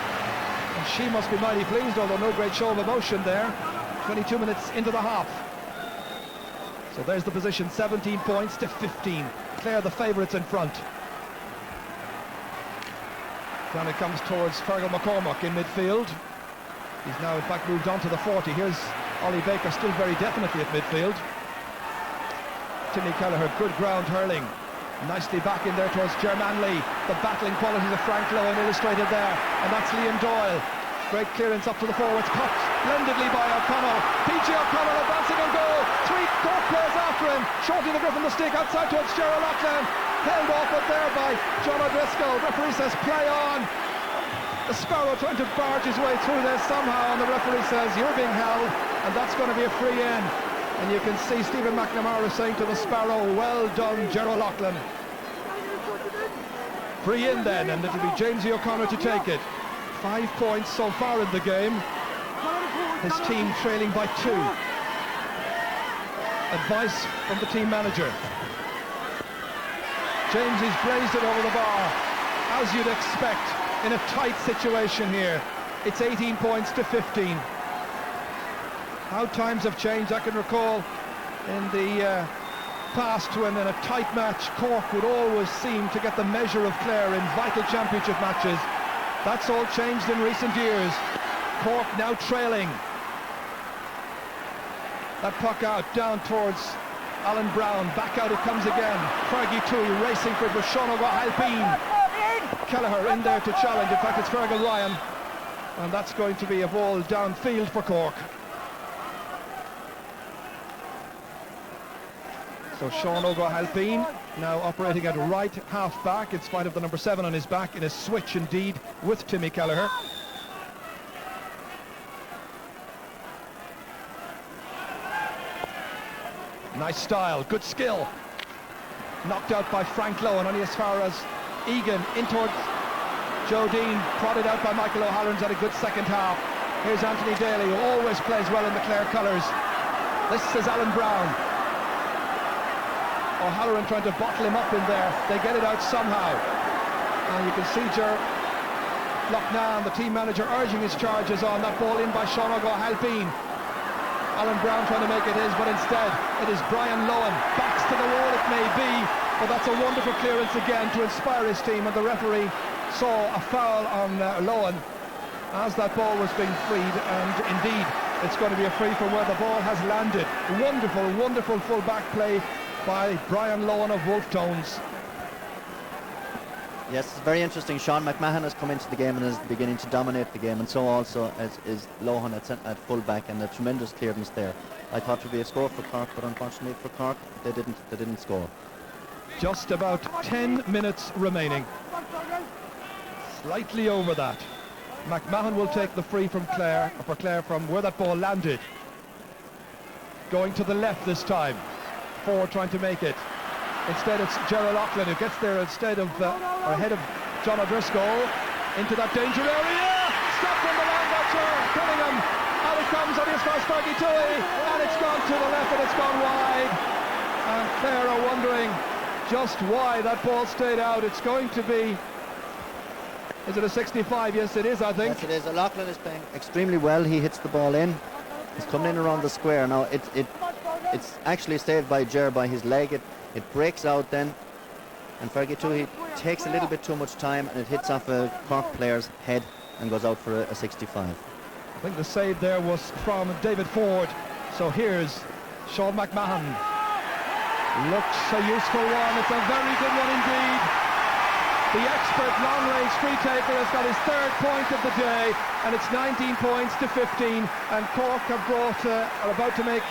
And she must be mighty pleased, although no great show of emotion there. 22 minutes into the half. So there's the position, 17 points to 15. Clare the favourites in front. Down it comes towards Fergal McCormack in midfield. He's now in fact moved on to the 40. Here's Ollie Baker still very definitely at midfield. Timmy Kelleher, good ground hurling. Nicely back in there towards Germanley. The battling qualities of Frank Lowen illustrated there, and that's Liam Doyle. Great clearance up to the forwards, cut splendidly by O'Connell. PG O'Connell advancing on goal. 3 Cork players after him. Shorty the grip on the stick outside towards Gerald Loughlin. Held off it there by John O'Driscoll. Referee says play on. The Sparrow trying to barge his way through there somehow, and the referee says you're being held, and that's going to be a free in. And you can see Stephen McNamara saying to the Sparrow, well done, Gerald Loughlin. Free in then, and it'll be Jamesy O'Connor to take it. 5 points so far in the game. His team trailing by 2. Advice from the team manager. Jamesy's blazed it over the bar, as you'd expect in a tight situation here. It's 18 points to 15. How times have changed. I can recall in the past when in a tight match Cork would always seem to get the measure of Clare in vital championship matches. That's all changed in recent years. Cork now trailing. That puck out down towards Alan Brown. Back out it comes again. Fergie Toohey racing for it with Sean O'Halpine. Kelleher in there to challenge. In fact, it's Fergal Ryan, and that's going to be a ball downfield for Cork. So Sean O'Halpine now operating at right half back in spite of the number 7 on his back, in a switch indeed with Timmy Kelleher. Nice style, good skill. Knocked out by Frank Lowen, only as far as Egan in towards Joe Dean, prodded out by Michael O'Halloran's had a good second half. Here's Anthony Daly, who always plays well in the Clare colours. This is Alan Brown. O'Halloran trying to bottle him up in there. They get it out somehow. And you can see Loughnane, the team manager, urging his charges on. That ball in by Sean O'Halpine. Alan Brown trying to make it his, but instead it is Brian Lowen. Backs to the wall it may be, but that's a wonderful clearance again to inspire his team, and the referee saw a foul on Lowen as that ball was being freed, and indeed it's going to be a free for where the ball has landed. Wonderful, wonderful full back play by Brian Lowen of Wolfe Tones. Yes, it's very interesting. Sean McMahon has come into the game and is beginning to dominate the game, and so also is Lohan at full-back, and a tremendous clearance there. I thought it would be a score for Cork, but unfortunately for Cork, they didn't score. Just about 10 minutes remaining. Slightly over that. McMahon will take the free from Clare, for Clare from where that ball landed. Going to the left this time. Forward trying to make it. Instead it's Gerald Loughlin who gets there instead of or ahead of John O'Driscoll into that danger area. Stopped on the line by Cunningham. Out it comes on his first Fergie Toohey, and it's gone to the left and it's gone wide. And Clare are wondering just why that ball stayed out. It's going to be, is it a 65? Yes it is, I think. Yes it is. Loughlin is playing extremely well. He hits the ball in. He's coming in around the square. Now it's actually saved by Ger by his leg. It breaks out then, and Fergie Toohey takes a little bit too much time, and it hits off a Cork player's head and goes out for a 65. I think the save there was from David Ford. So here's Sean McMahon. Looks a useful one. It's a very good one indeed. The expert long-range free taker has got his 3rd point of the day, and it's 19 points to 15, and Cork are about to make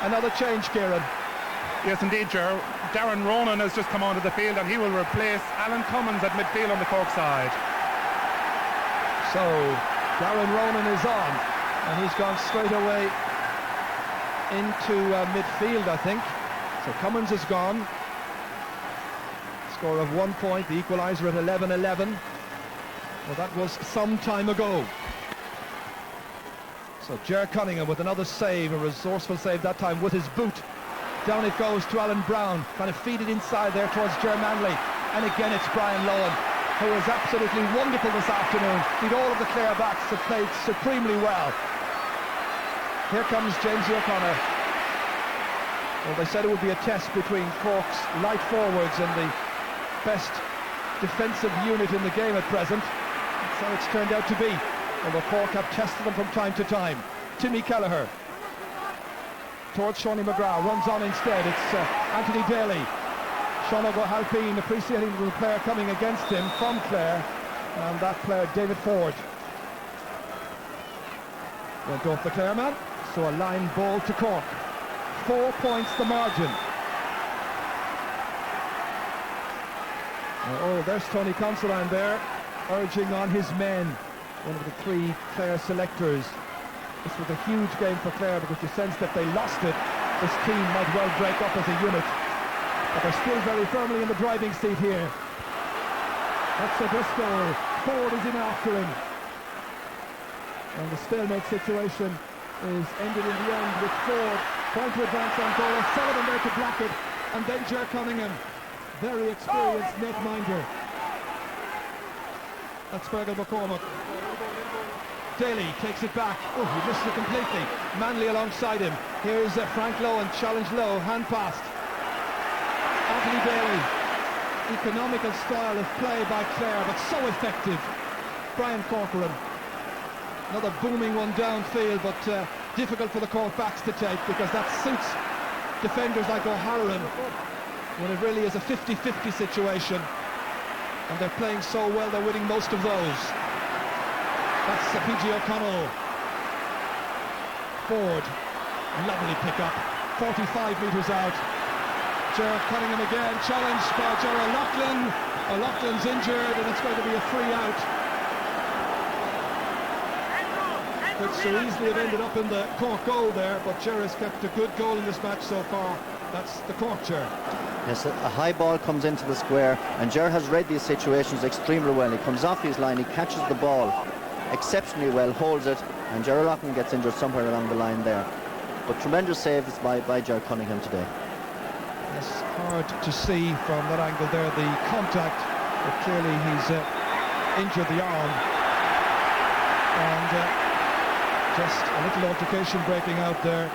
another change, Kieran. Yes, indeed, Ger. Darren Ronan has just come onto the field, and he will replace Alan Cummins at midfield on the Cork side. So Darren Ronan is on, and he's gone straight away into midfield, I think. So Cummins is gone. Score of 1 point, the equaliser at 11-11. Well, that was some time ago. So Ger Cunningham with another save, a resourceful save that time with his boot. Down it goes to Alan Brown, trying to feed it inside there towards Germanley. And again it's Brian Lowen, who is absolutely wonderful this afternoon. Beat all of the Clare backs, have played supremely well. Here comes Jamesy O'Connor. Well, they said it would be a test between Cork's light forwards and the best defensive unit in the game at present. That's how it's turned out to be, although Cork have tested them from time to time. Timmy Kelleher towards Shawnee McGrath, runs on instead. It's Anthony Daly. Sean O'Halpine appreciating the player coming against him from Clare, and that player, David Ford. Went off the Clare man, so a line ball to Cork. 4 points the margin. Oh, there's Tony Considine there, urging on his men, one of the 3 Clare selectors. This was a huge game for Clare because you sensed that they lost it, this team might well break up as a unit. But they're still very firmly in the driving seat here. That's O'Driscoll. Ford is in after him. And the stalemate situation is ended in the end with Ford trying to advance on goal. Sullivan there to block it. And then Ger Cunningham, very experienced netminder. That's Fergal McCormack. Daly takes it back. Oh, he missed it completely. Manley alongside him. Here's Frank Lowe, and challenge Lowe, hand passed. Anthony Daly. Economical style of play by Clare, but so effective. Brian Corcoran. Another booming one downfield, but difficult for the Cork backs to take because that suits defenders like O'Halloran when it really is a 50-50 situation. And they're playing so well, they're winning most of those. That's PG O'Connell. Ford, lovely pick-up, 45 metres out. Ger Cunningham again, challenged by Ger O'Loughlin. O'Loughlin's injured and it's going to be a free out. Could so easily have ended up in the Cork goal there, but Ger has kept a good goal in this match so far. That's the Cork Ger. Yes, a high ball comes into the square, and Ger has read these situations extremely well. He comes off his line, he catches the ball exceptionally well, holds it, and Ger O'Loughlin gets injured somewhere along the line there. But tremendous saves by Ger Cunningham today. It's hard to see from that angle there, the contact, but clearly he's injured the arm. And just a little altercation breaking out there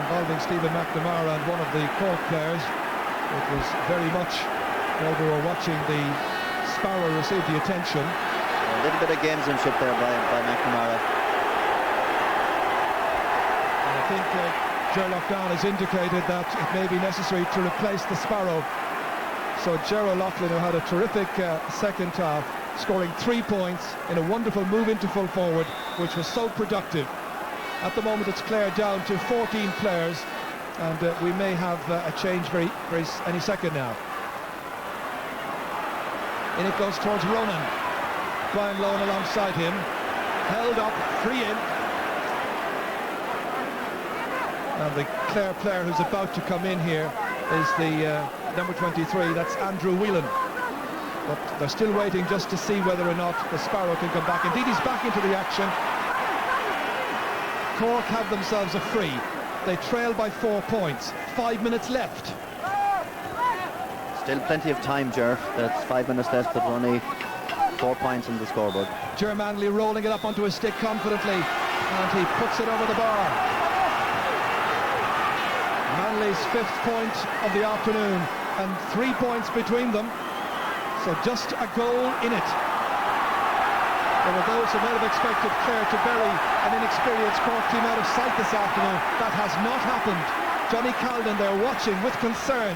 involving Stephen McNamara and one of the Cork players. It was very much while we were watching the Sparrow receive the attention. A little bit of gamesmanship there by McNamara. And I think Ger Loughlin has indicated that it may be necessary to replace the Sparrow. So Ger O'Loughlin, who had a terrific second half, scoring 3 points in a wonderful move into full forward, which was so productive. At the moment, it's Clare down to 14 players, and we may have a change very any second now. In it goes towards Ronan. Brian Lohan alongside him. Held up, free in. And the Clare player who's about to come in here is the number 23, that's Andrew Whelan. But they're still waiting just to see whether or not the Sparrow can come back. Indeed, he's back into the action. Cork have themselves a free. They trail by 4 points. 5 minutes left. Still plenty of time, Ger. That's 5 minutes left, but only 4 points in the scoreboard. Ger Manley rolling it up onto his stick confidently, and he puts it over the bar. Manley's 5th point of the afternoon, and 3 points between them. So just a goal in it. There were those who might have expected Clare to bury an inexperienced Cork team out of sight this afternoon. That has not happened. Johnny Calden there watching with concern.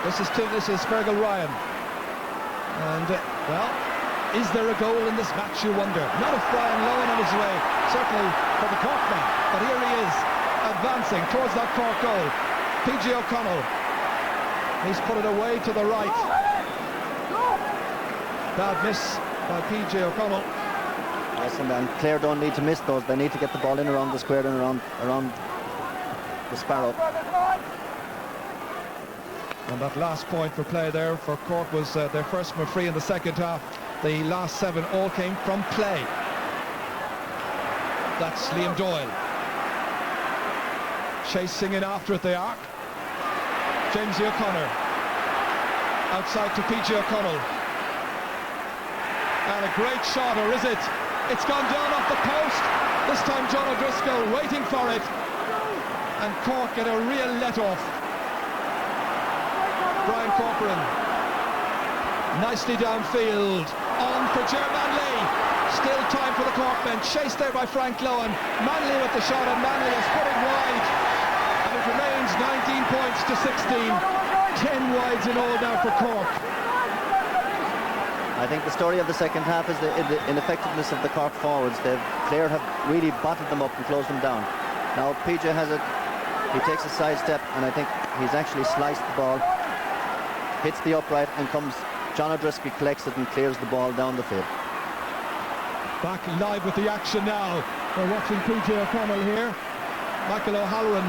This is Fergal Ryan. And, well, is there a goal in this match, you wonder? Not if Brian Lohan on his way, certainly for the Cork man. But here he is, advancing towards that Cork goal. PG O'Connell. He's put it away to the right. Bad miss by PG O'Connell. Yes, and Clare don't need to miss those. They need to get the ball in around the square and around the Sparrow. And that last point for play there for Cork was their first from a free in the second half. The last 7 all came from play. That's Liam Doyle. Chasing in after it they are. Jamesy O'Connor. Outside to PG O'Connell. And a great shot, or is it? It's gone down off the post. This time John O'Driscoll waiting for it. And Cork get a real let-off. Brian Corcoran. Nicely downfield. On for Ger Manley. Still time for the Cork men. Chased there by Frank Lohan. Manley with the shot, and Manley has put it wide. Lions 19 points to 16. 10 wides in all now for Cork. I think the story of the second half is the ineffectiveness of the Cork forwards. Clare have really bottled them up and closed them down. Now PJ has it. He takes a side step, and I think he's actually sliced the ball, hits the upright, and comes. John O'Driscoll collects it and clears the ball down the field. Back live with the action now. We're watching PJ O'Connell here. Michael O'Halloran.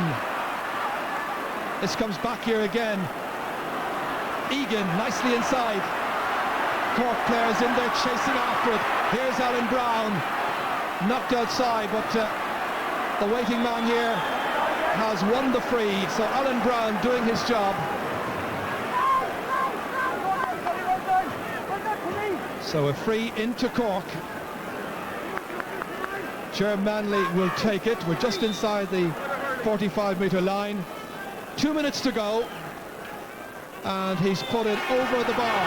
This comes back here again. Egan nicely inside. Cork players in there chasing after it. Here's Alan Brown. Knocked outside, but the waiting man here has won the free. So Alan Brown doing his job. So a free into Cork. Ger Manley will take it. We're just inside the 45-metre line. 2 minutes to go. And he's put it over the bar.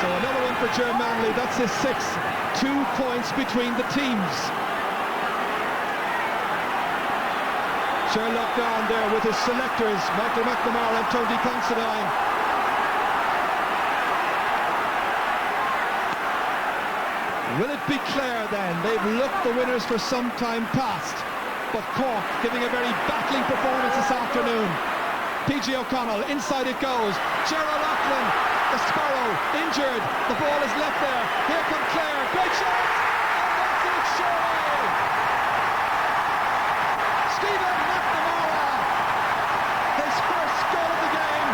So another one for Ger Manley. That's his sixth. 2 points between the teams. Sherlock down there with his selectors, Michael McNamara and Tony Considine. Will it be Clare then? They've looked the winners for some time past. But Cork giving a very battling performance this afternoon. PJ O'Connell, inside it goes. Gerald O'Loughlin, the Sparrow, injured. The ball is left there. Here come Clare. Great shot! And that's it, surely! Stephen McNamara, his first goal of the game.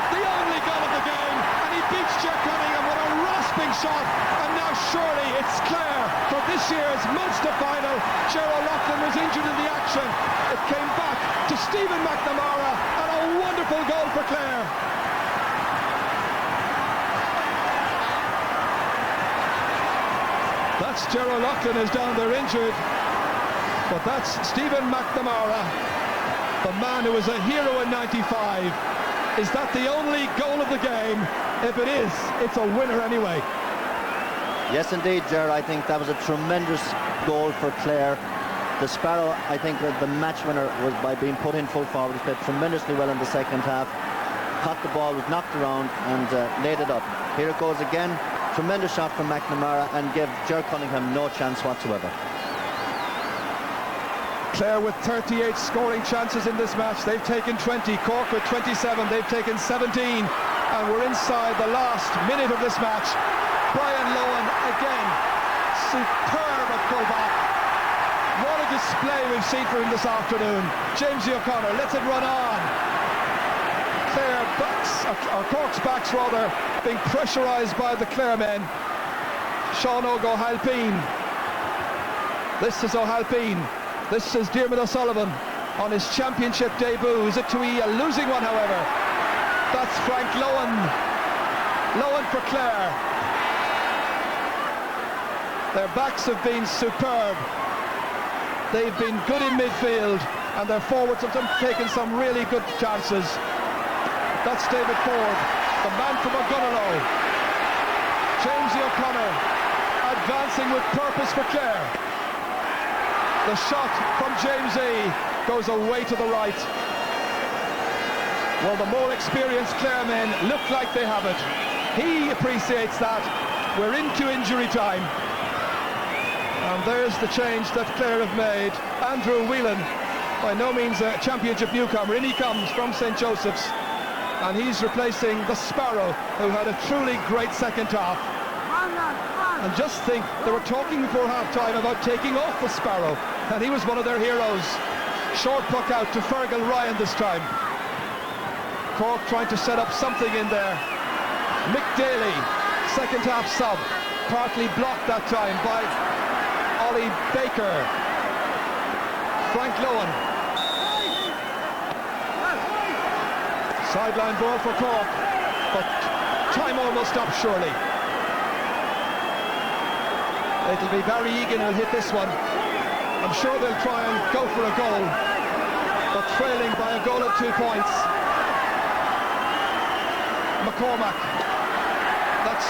The only goal of the game. And he beats Ger Cunningham with a rasping shot. And now surely it's Clare for this year's Munster final. Ger O'Loughlin was injured in the action. It came back to Stephen McNamara, and a wonderful goal for Clare. That's Ger O'Loughlin is down there injured, but that's Stephen McNamara, the man who was a hero in '95. Is that the only goal of the game? If it is, it's a winner anyway. Yes, indeed, Ger. I think that was a tremendous goal for Clare. The Sparrow, I think the match winner was by being put in full forward. He played tremendously well in the second half. Caught the ball, was knocked around and laid it up. Here it goes again. Tremendous shot from McNamara and gave Ger Cunningham no chance whatsoever. Clare with 38 scoring chances in this match. They've taken 20. Cork with 27. They've taken 17. And we're inside the last minute of this match. Brian Lohan again. Superb at full-back. What a display we've seen for him this afternoon. Jamesy O'Connor lets it run on. Clare backs, or Cork's backs rather, being pressurised by the Clare men. Sean O'Halpine. This is O'Halpine. This is Diarmuid O'Sullivan on his championship debut. Is it to a losing one, however? That's Frank Lohan. Lohan for Clare. Their backs have been superb. They've been good in midfield, and their forwards have taken some really good chances. That's David Ford, the man from O'Gunalow. Jamesy O'Connor advancing with purpose for Clare. The shot from Jamesy goes away to the right. Well, the more experienced Clare men look like they have it. He appreciates that. We're into injury time. And there's the change that Clare have made. Andrew Whelan, by no means a championship newcomer, in he comes from St. Joseph's. And he's replacing the Sparrow, who had a truly great second half. And just think, they were talking before half-time about taking off the Sparrow, and he was one of their heroes. Short puck out to Fergal Ryan this time. Cork trying to set up something in there. Mick Daly, second half sub, partly blocked that time by Ollie Baker. Frank Lohan. Sideline ball for Cork, but time almost up surely. It'll be Barry Egan who'll hit this one. I'm sure they'll try and go for a goal, but trailing by a goal of 2 points. McCormack. That's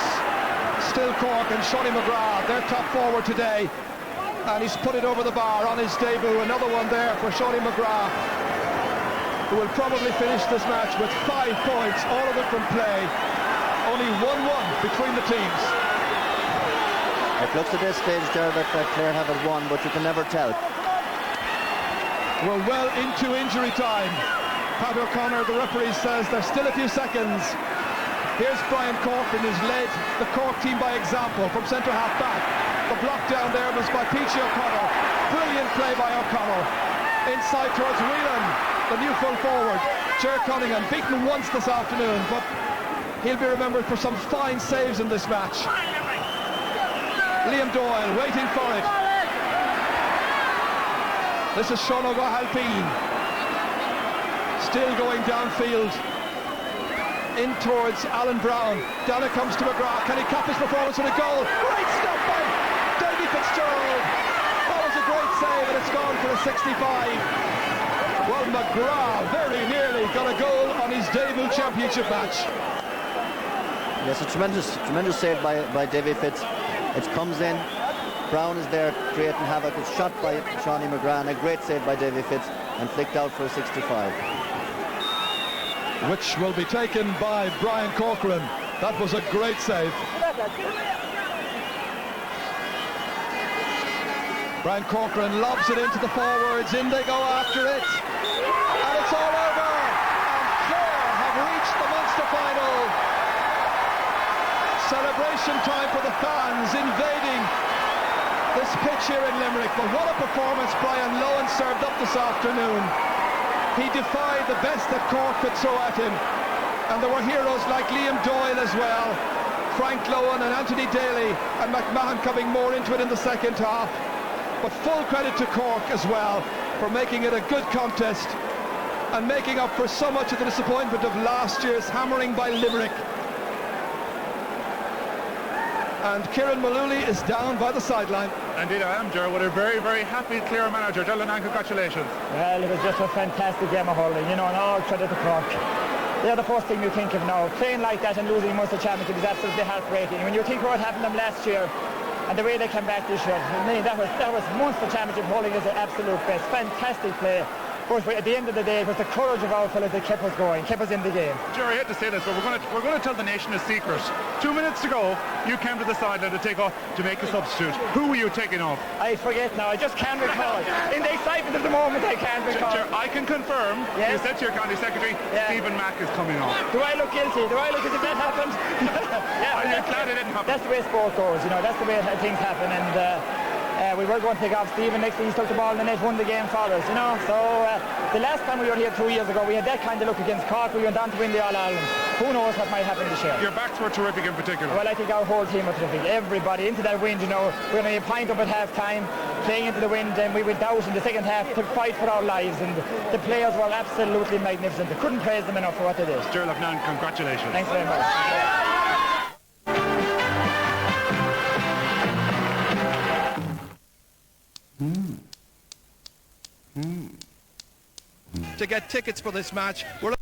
still Cork and Shonny McGrath, their top forward today. and he's put it over the bar on his debut. Another one there for Shawnee McGrath, who will probably finish this match with 5 points, all of it from play. Only 1-1 between the teams. It looks at this stage there that Clare have it won, but you can never tell. We're well into injury time. Pat O'Connor, the referee, says there's still a few seconds. Here's Brian Corcoran, who's led the Cork team by example from centre half back. The block down there was by Peachy O'Connell. Brilliant play by O'Connell. Inside towards Whelan, the new full forward. Ger Cunningham, beaten once this afternoon, but he'll be remembered for some fine saves in this match. Liam Doyle waiting for it. This is Sean O'Halpine. Still going downfield. In towards Alan Brown. Down it comes to McGrath. Can he cap his performance with a goal? Great stop by Davy Fitzgerald. That was a great save, and it's gone for a 65. Well, McGrath very nearly got a goal on his debut championship match. Yes, a tremendous save by Davy Fitz. It comes in. Brown is there creating havoc. It's shot by Shawnee McGrath. A great save by Davy Fitz and flicked out for a 65. Which will be taken by Brian Corcoran. That was a great save. Brian Corcoran lobs it into the forwards. In they go after it. And it's all over. And Clare have reached the Munster final. Celebration time for the fans invading this pitch here in Limerick. But what a performance Brian Lohan served up this afternoon. He defied the best that Cork could throw at him. And there were heroes like Liam Doyle as well. Frank Lohan and Anthony Daly and McMahon coming more into it in the second half. But full credit to Cork as well for making it a good contest and making up for so much of the disappointment of last year's hammering by Limerick. And Kieran Mullooly is down by the sideline. Indeed I am, Ger, with a very, very happy Clare manager. Dylan, and congratulations. Well, it was just a fantastic game of hurling, you know, and all credit to Cork. They're the first thing you think of now. Playing like that and losing Munster Championship is absolutely heartbreaking. When you think what happened to them last year and the way they came back this year, I mean, that was Munster Championship hurling is the absolute best. Fantastic play. But at the end of the day, it was the courage of our fellas that kept us going, kept us in the game. Jerry, I hate to say this, but we're going to tell the nation a secret. 2 minutes to go, you came to the sideline to take off to make a substitute. Who were you taking off? I forget now. I just can't recall. In the excitement of the moment, I can't recall. Ger, I can confirm. Yes? You said to your county secretary, Stephen Mack is coming off. Do I look guilty? Do I look as if that happened? Yeah, I'm glad it didn't happen. That's the way sport goes. You know, that's the way things happen. And we were going to take off Stephen. Next thing he took the ball in the net, won the game for us, you know. So the last time we were here 2 years ago, we had that kind of look against Cork. We went on to win the All-Ireland. Who knows what might happen this year? Your backs were terrific in particular. Well, I think our whole team was terrific. Everybody into that wind, you know. We were only a point up at half-time, playing into the wind, and we went out in the second half to fight for our lives. And the players were absolutely magnificent. I couldn't praise them enough for what they did. Ger Lafnan, congratulations. Thanks very much. To get tickets for this match, we're